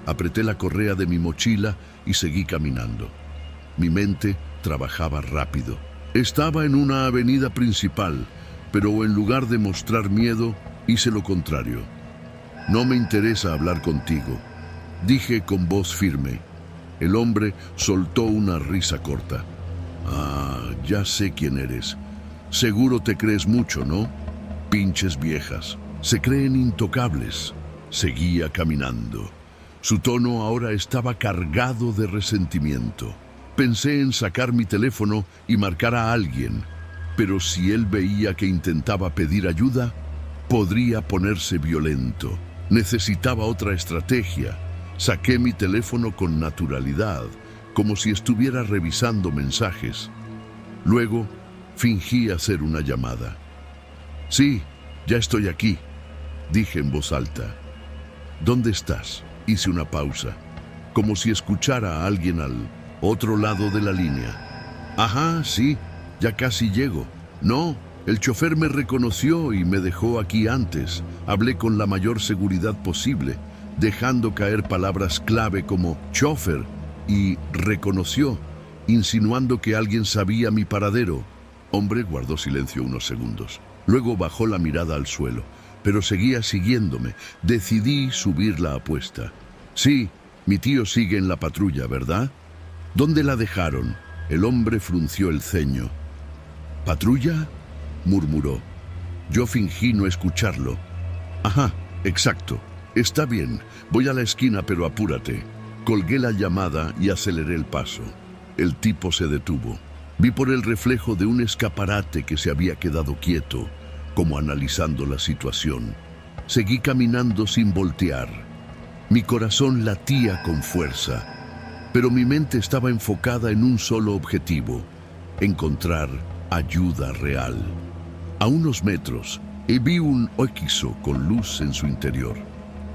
Apreté la correa de mi mochila y seguí caminando. Mi mente trabajaba rápido. Estaba en una avenida principal, pero en lugar de mostrar miedo, hice lo contrario. «No me interesa hablar contigo», dije con voz firme. El hombre soltó una risa corta. «Ah, ya sé quién eres. Seguro te crees mucho, ¿no? Pinches viejas. Se creen intocables». Seguía caminando. Su tono ahora estaba cargado de resentimiento. Pensé en sacar mi teléfono y marcar a alguien, pero si él veía que intentaba pedir ayuda, podría ponerse violento. Necesitaba otra estrategia. Saqué mi teléfono con naturalidad, como si estuviera revisando mensajes. Luego, fingí hacer una llamada. «Sí, ya estoy aquí», dije en voz alta. «¿Dónde estás?», hice una pausa, como si escuchara a alguien al otro lado de la línea. «Ajá, sí, ya casi llego». «No, el chofer me reconoció y me dejó aquí antes». Hablé con la mayor seguridad posible, dejando caer palabras clave como «chofer» y «reconoció», insinuando que alguien sabía mi paradero. Hombre guardó silencio unos segundos. Luego bajó la mirada al suelo, pero seguía siguiéndome. Decidí subir la apuesta. «Sí, mi tío sigue en la patrulla, ¿verdad?». «¿Dónde la dejaron?». El hombre frunció el ceño. «¿Patrulla?», murmuró. Yo fingí no escucharlo. «Ajá, exacto. Está bien. Voy a la esquina, pero apúrate». Colgué la llamada y aceleré el paso. El tipo se detuvo. Vi por el reflejo de un escaparate que se había quedado quieto, como analizando la situación. Seguí caminando sin voltear. Mi corazón latía con fuerza, pero mi mente estaba enfocada en un solo objetivo: encontrar ayuda real. A unos metros, vi un Oxixo con luz en su interior.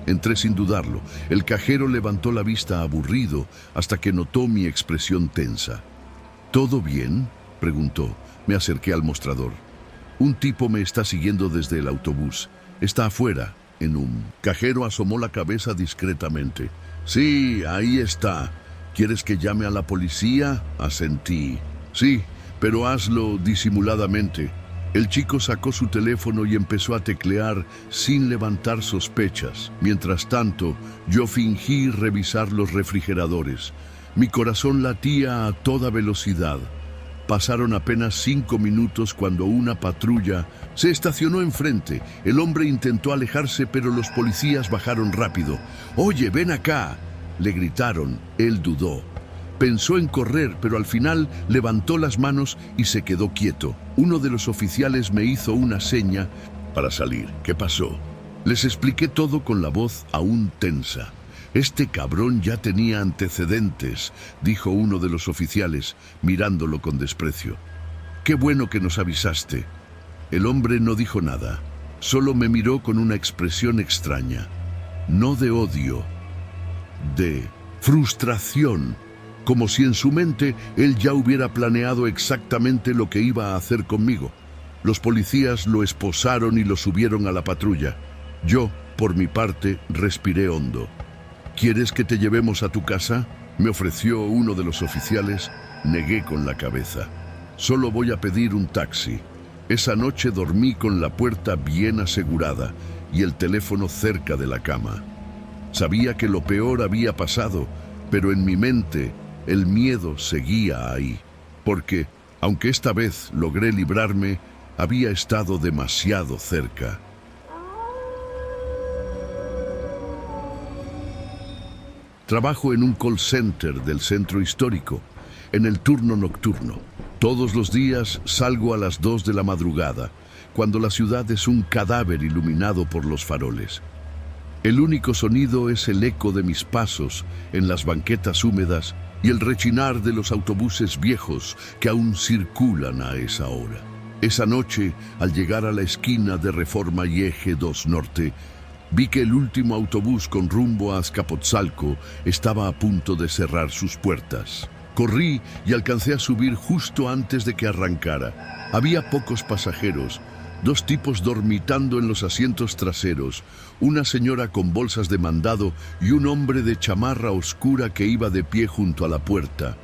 Entré sin dudarlo. El cajero levantó la vista aburrido hasta que notó mi expresión tensa. «¿Todo bien?», preguntó. Me acerqué al mostrador. «Un tipo me está siguiendo desde el autobús. Está afuera, en un...». Cajero asomó la cabeza discretamente. «Sí, ahí está. ¿Quieres que llame a la policía?», asentí. «Sí, pero hazlo disimuladamente». El chico sacó su teléfono y empezó a teclear sin levantar sospechas. Mientras tanto, yo fingí revisar los refrigeradores. Mi corazón latía a toda velocidad. Pasaron apenas 5 minutos cuando una patrulla se estacionó enfrente. El hombre intentó alejarse, pero los policías bajaron rápido. «Oye, ven acá», le gritaron. Él dudó. Pensó en correr, pero al final levantó las manos y se quedó quieto. Uno de los oficiales me hizo una seña para salir. ¿Qué pasó? Les expliqué todo con la voz aún tensa. Este cabrón ya tenía antecedentes, dijo uno de los oficiales, mirándolo con desprecio. Qué bueno que nos avisaste. El hombre no dijo nada, solo me miró con una expresión extraña. No de odio, de frustración, como si en su mente él ya hubiera planeado exactamente lo que iba a hacer conmigo. Los policías lo esposaron y lo subieron a la patrulla. Yo, por mi parte, respiré hondo. ¿Quieres que te llevemos a tu casa?, me ofreció uno de los oficiales. Negué con la cabeza. Solo voy a pedir un taxi. Esa noche dormí con la puerta bien asegurada y el teléfono cerca de la cama. Sabía que lo peor había pasado, pero en mi mente el miedo seguía ahí, porque, aunque esta vez logré librarme, había estado demasiado cerca. Trabajo en un call center del centro histórico, en el turno nocturno. Todos los días salgo a las 2 de la madrugada, cuando la ciudad es un cadáver iluminado por los faroles. El único sonido es el eco de mis pasos en las banquetas húmedas y el rechinar de los autobuses viejos que aún circulan a esa hora. Esa noche, al llegar a la esquina de Reforma y Eje 2 Norte, vi que el último autobús con rumbo a Azcapotzalco estaba a punto de cerrar sus puertas. Corrí y alcancé a subir justo antes de que arrancara. Había pocos pasajeros, 2 tipos dormitando en los asientos traseros, una señora con bolsas de mandado y un hombre de chamarra oscura que iba de pie junto a la puerta.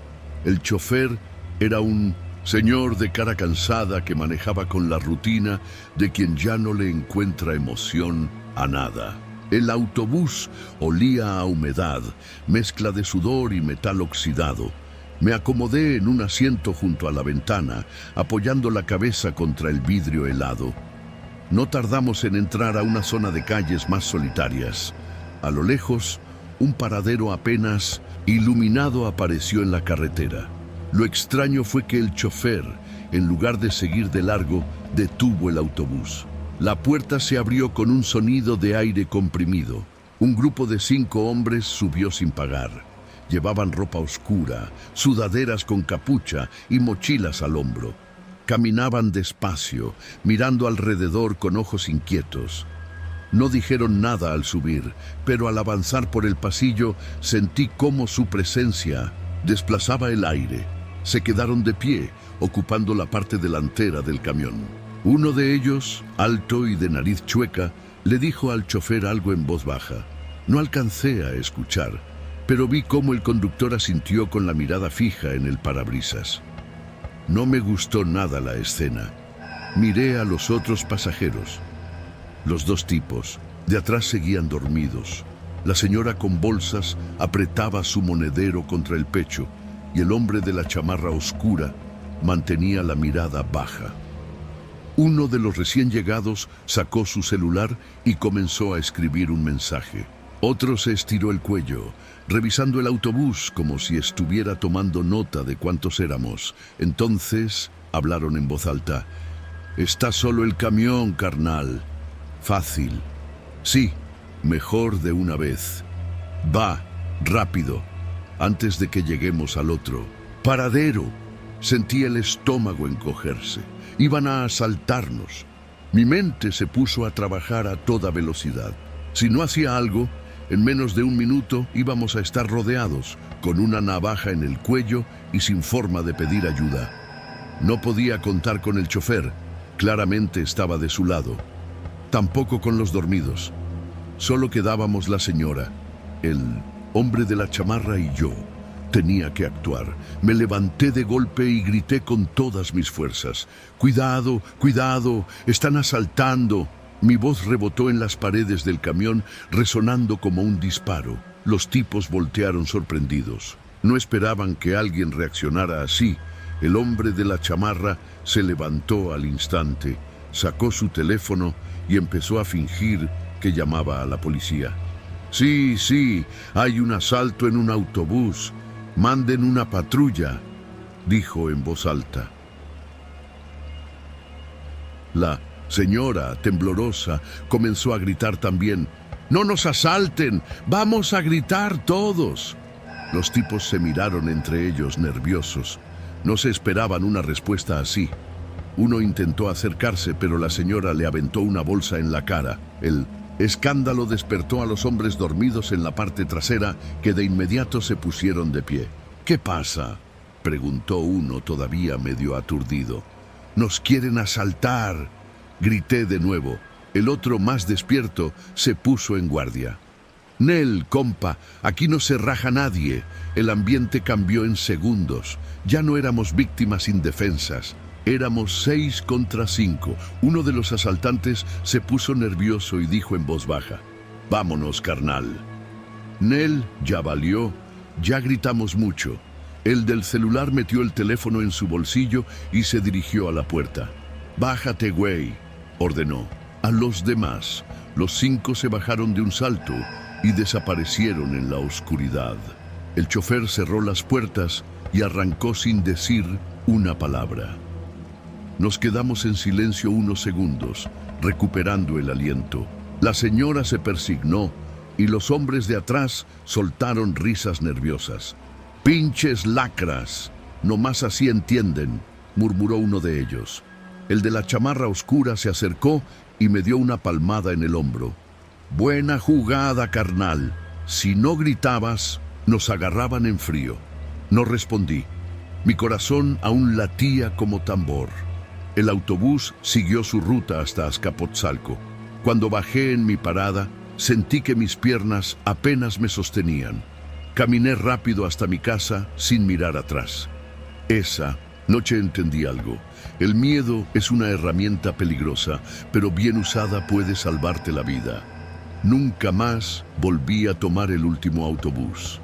El chofer era un señor de cara cansada que manejaba con la rutina de quien ya no le encuentra emoción a nada. El autobús olía a humedad, mezcla de sudor y metal oxidado. Me acomodé en un asiento junto a la ventana, apoyando la cabeza contra el vidrio helado. No tardamos en entrar a una zona de calles más solitarias. A lo lejos, un paradero apenas iluminado apareció en la carretera. Lo extraño fue que el chofer, en lugar de seguir de largo, detuvo el autobús. La puerta se abrió con un sonido de aire comprimido. Un grupo de 5 hombres subió sin pagar. Llevaban ropa oscura, sudaderas con capucha y mochilas al hombro. Caminaban despacio, mirando alrededor con ojos inquietos. No dijeron nada al subir, pero al avanzar por el pasillo sentí cómo su presencia desplazaba el aire. Se quedaron de pie, ocupando la parte delantera del camión. Uno de ellos, alto y de nariz chueca, le dijo al chofer algo en voz baja. No alcancé a escuchar, pero vi cómo el conductor asintió con la mirada fija en el parabrisas. No me gustó nada la escena. Miré a los otros pasajeros. Los 2 tipos, de atrás seguían dormidos. La señora con bolsas apretaba su monedero contra el pecho y el hombre de la chamarra oscura mantenía la mirada baja. Uno de los recién llegados sacó su celular y comenzó a escribir un mensaje. Otro se estiró el cuello, revisando el autobús como si estuviera tomando nota de cuántos éramos. Entonces hablaron en voz alta. «Está solo el camión, carnal. Fácil. Sí, mejor de una vez. Va, rápido, antes de que lleguemos al otro. ¡Paradero!». Sentí el estómago encogerse. Iban a asaltarnos. Mi mente se puso a trabajar a toda velocidad. Si no hacía algo, en menos de un minuto íbamos a estar rodeados, con una navaja en el cuello y sin forma de pedir ayuda. No podía contar con el chofer. Claramente estaba de su lado. Tampoco con los dormidos. Solo quedábamos la señora, el hombre de la chamarra y yo. Tenía que actuar. Me levanté de golpe y grité con todas mis fuerzas. «¡Cuidado, cuidado! ¡Están asaltando!». Mi voz rebotó en las paredes del camión, resonando como un disparo. Los tipos voltearon sorprendidos. No esperaban que alguien reaccionara así. El hombre de la chamarra se levantó al instante, sacó su teléfono y empezó a fingir que llamaba a la policía. «Sí, hay un asalto en un autobús. Manden una patrulla, dijo en voz alta. La señora, temblorosa, comenzó a gritar también: ¡No nos asalten! ¡Vamos a gritar todos! Los tipos se miraron entre ellos, nerviosos. No se esperaban una respuesta así. Uno intentó acercarse, pero la señora le aventó una bolsa en la cara. El escándalo despertó a los hombres dormidos en la parte trasera, que de inmediato se pusieron de pie. ¿Qué pasa?, preguntó uno todavía medio aturdido. ¡Nos quieren asaltar!, grité de nuevo. El otro, más despierto, se puso en guardia. Nel, compa, aquí no se raja nadie. El ambiente cambió en segundos. Ya no éramos víctimas indefensas. Éramos 6 contra 5. Uno de los asaltantes se puso nervioso y dijo en voz baja: «Vámonos, carnal». Nel, ya valió. Ya gritamos mucho. El del celular metió el teléfono en su bolsillo y se dirigió a la puerta. «Bájate, güey», ordenó. A los demás, los 5 se bajaron de un salto y desaparecieron en la oscuridad. El chofer cerró las puertas y arrancó sin decir una palabra. Nos quedamos en silencio unos segundos, recuperando el aliento. La señora se persignó y los hombres de atrás soltaron risas nerviosas. «Pinches lacras, nomás así entienden», murmuró uno de ellos. El de la chamarra oscura se acercó y me dio una palmada en el hombro. «Buena jugada, carnal. Si no gritabas, nos agarraban en frío». No respondí. Mi corazón aún latía como tambor. El autobús siguió su ruta hasta Azcapotzalco. Cuando bajé en mi parada, sentí que mis piernas apenas me sostenían. Caminé rápido hasta mi casa sin mirar atrás. Esa noche entendí algo. El miedo es una herramienta peligrosa, pero bien usada puede salvarte la vida. Nunca más volví a tomar el último autobús.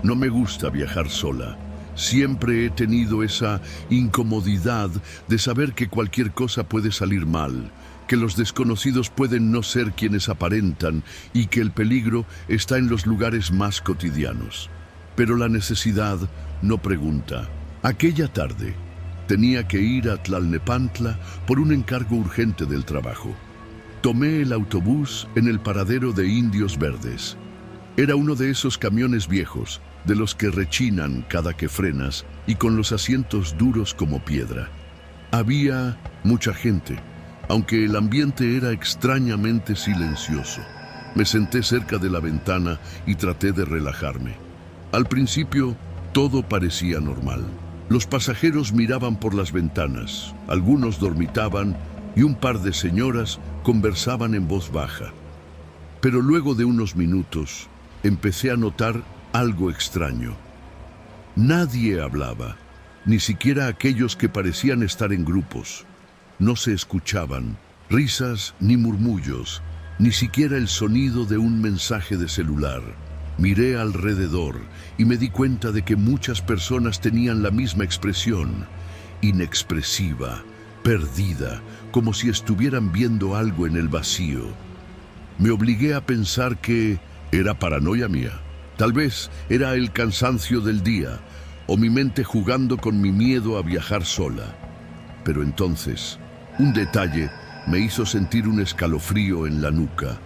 No me gusta viajar sola. Siempre he tenido esa incomodidad de saber que cualquier cosa puede salir mal, que los desconocidos pueden no ser quienes aparentan y que el peligro está en los lugares más cotidianos. Pero la necesidad no pregunta. Aquella tarde tenía que ir a Tlalnepantla por un encargo urgente del trabajo. Tomé el autobús en el paradero de Indios Verdes. Era uno de esos camiones viejos, de los que rechinan cada que frenas y con los asientos duros como piedra. Había mucha gente, aunque el ambiente era extrañamente silencioso. Me senté cerca de la ventana y traté de relajarme. Al principio, todo parecía normal. Los pasajeros miraban por las ventanas, algunos dormitaban y un par de señoras conversaban en voz baja. Pero luego de unos minutos, empecé a notar algo extraño. Nadie hablaba, ni siquiera aquellos que parecían estar en grupos. No se escuchaban risas ni murmullos, ni siquiera el sonido de un mensaje de celular. Miré alrededor y me di cuenta de que muchas personas tenían la misma expresión, inexpresiva, perdida, como si estuvieran viendo algo en el vacío. Me obligué a pensar que era paranoia mía. Tal vez era el cansancio del día o mi mente jugando con mi miedo a viajar sola. Pero entonces, un detalle me hizo sentir un escalofrío en la nuca.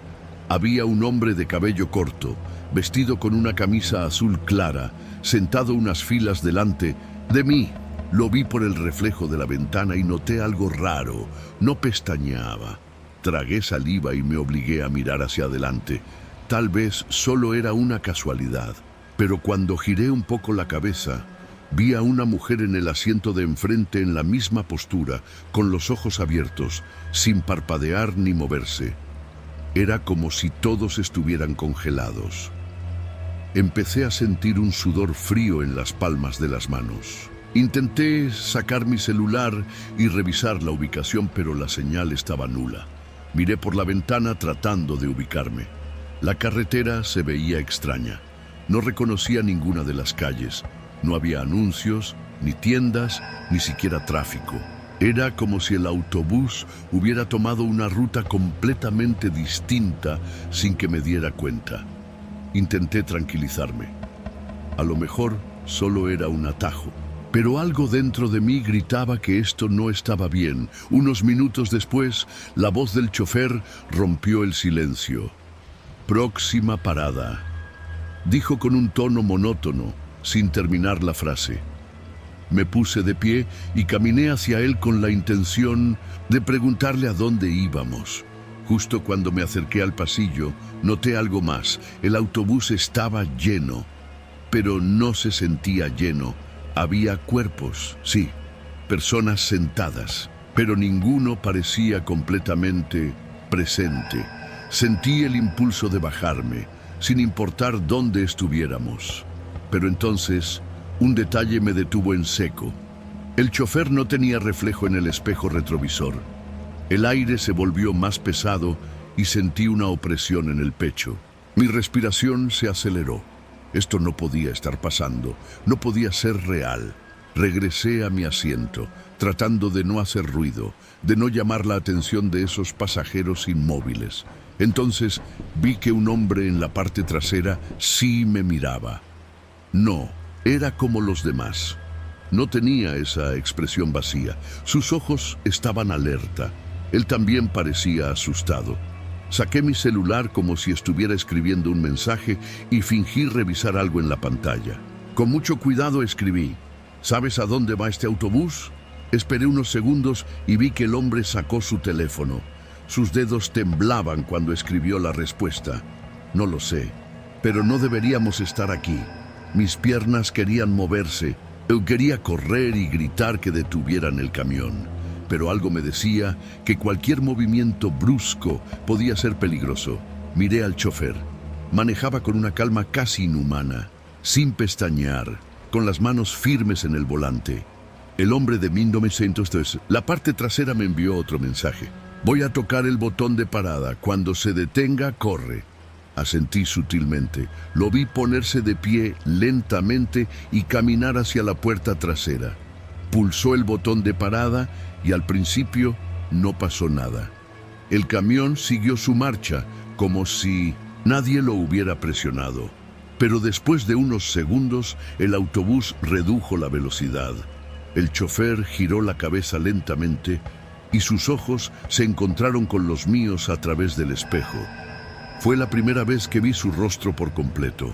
Había un hombre de cabello corto, vestido con una camisa azul clara, sentado unas filas delante de mí. Lo vi por el reflejo de la ventana y noté algo raro. No pestañeaba. Tragué saliva y me obligué a mirar hacia adelante. Tal vez solo era una casualidad, pero cuando giré un poco la cabeza, vi a una mujer en el asiento de enfrente en la misma postura, con los ojos abiertos, sin parpadear ni moverse. Era como si todos estuvieran congelados. Empecé a sentir un sudor frío en las palmas de las manos. Intenté sacar mi celular y revisar la ubicación, pero la señal estaba nula. Miré por la ventana tratando de ubicarme. La carretera se veía extraña. No reconocía ninguna de las calles. No había anuncios, ni tiendas, ni siquiera tráfico. Era como si el autobús hubiera tomado una ruta completamente distinta sin que me diera cuenta. Intenté tranquilizarme. A lo mejor solo era un atajo, pero algo dentro de mí gritaba que esto no estaba bien. Unos minutos después, la voz del chofer rompió el silencio. «Próxima parada», dijo con un tono monótono, sin terminar la frase. Me puse de pie y caminé hacia él con la intención de preguntarle a dónde íbamos. Justo cuando me acerqué al pasillo, noté algo más. El autobús estaba lleno, pero no se sentía lleno. Había cuerpos, sí, personas sentadas, pero ninguno parecía completamente presente. Sentí el impulso de bajarme, sin importar dónde estuviéramos. Pero entonces, un detalle me detuvo en seco. El chofer no tenía reflejo en el espejo retrovisor. El aire se volvió más pesado y sentí una opresión en el pecho. Mi respiración se aceleró. Esto no podía estar pasando, no podía ser real. Regresé a mi asiento, tratando de no hacer ruido, de no llamar la atención de esos pasajeros inmóviles. Entonces vi que un hombre en la parte trasera sí me miraba. No, era como los demás. No tenía esa expresión vacía. Sus ojos estaban alerta. Él también parecía asustado. Saqué mi celular como si estuviera escribiendo un mensaje y fingí revisar algo en la pantalla. Con mucho cuidado escribí: ¿sabes a dónde va este autobús? Esperé unos segundos y vi que el hombre sacó su teléfono. Sus dedos temblaban cuando escribió la respuesta. No lo sé, pero no deberíamos estar aquí. Mis piernas querían moverse. Yo quería correr y gritar que detuvieran el camión. Pero algo me decía que cualquier movimiento brusco podía ser peligroso. Miré al chofer. Manejaba con una calma casi inhumana, sin pestañear, con las manos firmes en el volante. El hombre de 1903, la parte trasera, me envió otro mensaje. Voy a tocar el botón de parada. Cuando se detenga, corre. Asentí sutilmente. Lo vi ponerse de pie lentamente y caminar hacia la puerta trasera. Pulsó el botón de parada y al principio no pasó nada. El camión siguió su marcha, como si nadie lo hubiera presionado. Pero después de unos segundos, el autobús redujo la velocidad. El chofer giró la cabeza lentamente y sus ojos se encontraron con los míos a través del espejo. Fue la primera vez que vi su rostro por completo.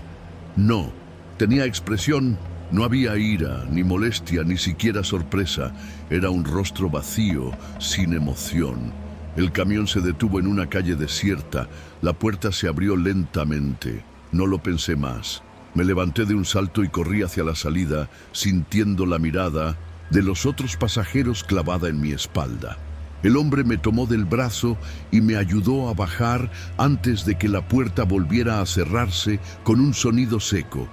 No, tenía expresión. No había ira, ni molestia, ni siquiera sorpresa. Era un rostro vacío, sin emoción. El camión se detuvo en una calle desierta. La puerta se abrió lentamente. No lo pensé más. Me levanté de un salto y corrí hacia la salida, sintiendo la mirada de los otros pasajeros clavada en mi espalda. El hombre me tomó del brazo y me ayudó a bajar antes de que la puerta volviera a cerrarse con un sonido seco.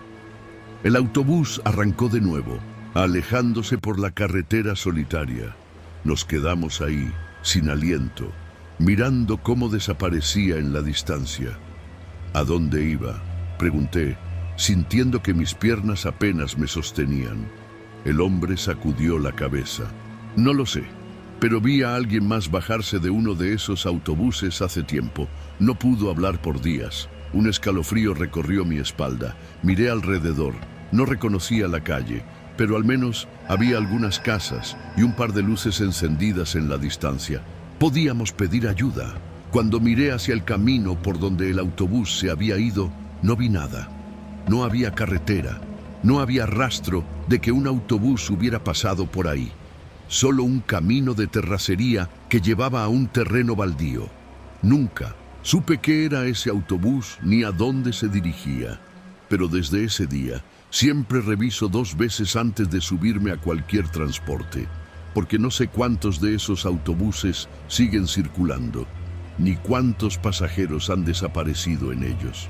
El autobús arrancó de nuevo, alejándose por la carretera solitaria. Nos quedamos ahí, sin aliento, mirando cómo desaparecía en la distancia. ¿A dónde iba?, pregunté, sintiendo que mis piernas apenas me sostenían. El hombre sacudió la cabeza. No lo sé, pero vi a alguien más bajarse de uno de esos autobuses hace tiempo. No pudo hablar por días. Un escalofrío recorrió mi espalda. Miré alrededor. No reconocía la calle, pero al menos había algunas casas y un par de luces encendidas en la distancia. Podíamos pedir ayuda. Cuando miré hacia el camino por donde el autobús se había ido, no vi nada. No había carretera. No había rastro de que un autobús hubiera pasado por ahí. Solo un camino de terracería que llevaba a un terreno baldío. Nunca supe qué era ese autobús ni a dónde se dirigía. Pero desde ese día, siempre reviso 2 veces antes de subirme a cualquier transporte, porque no sé cuántos de esos autobuses siguen circulando, ni cuántos pasajeros han desaparecido en ellos.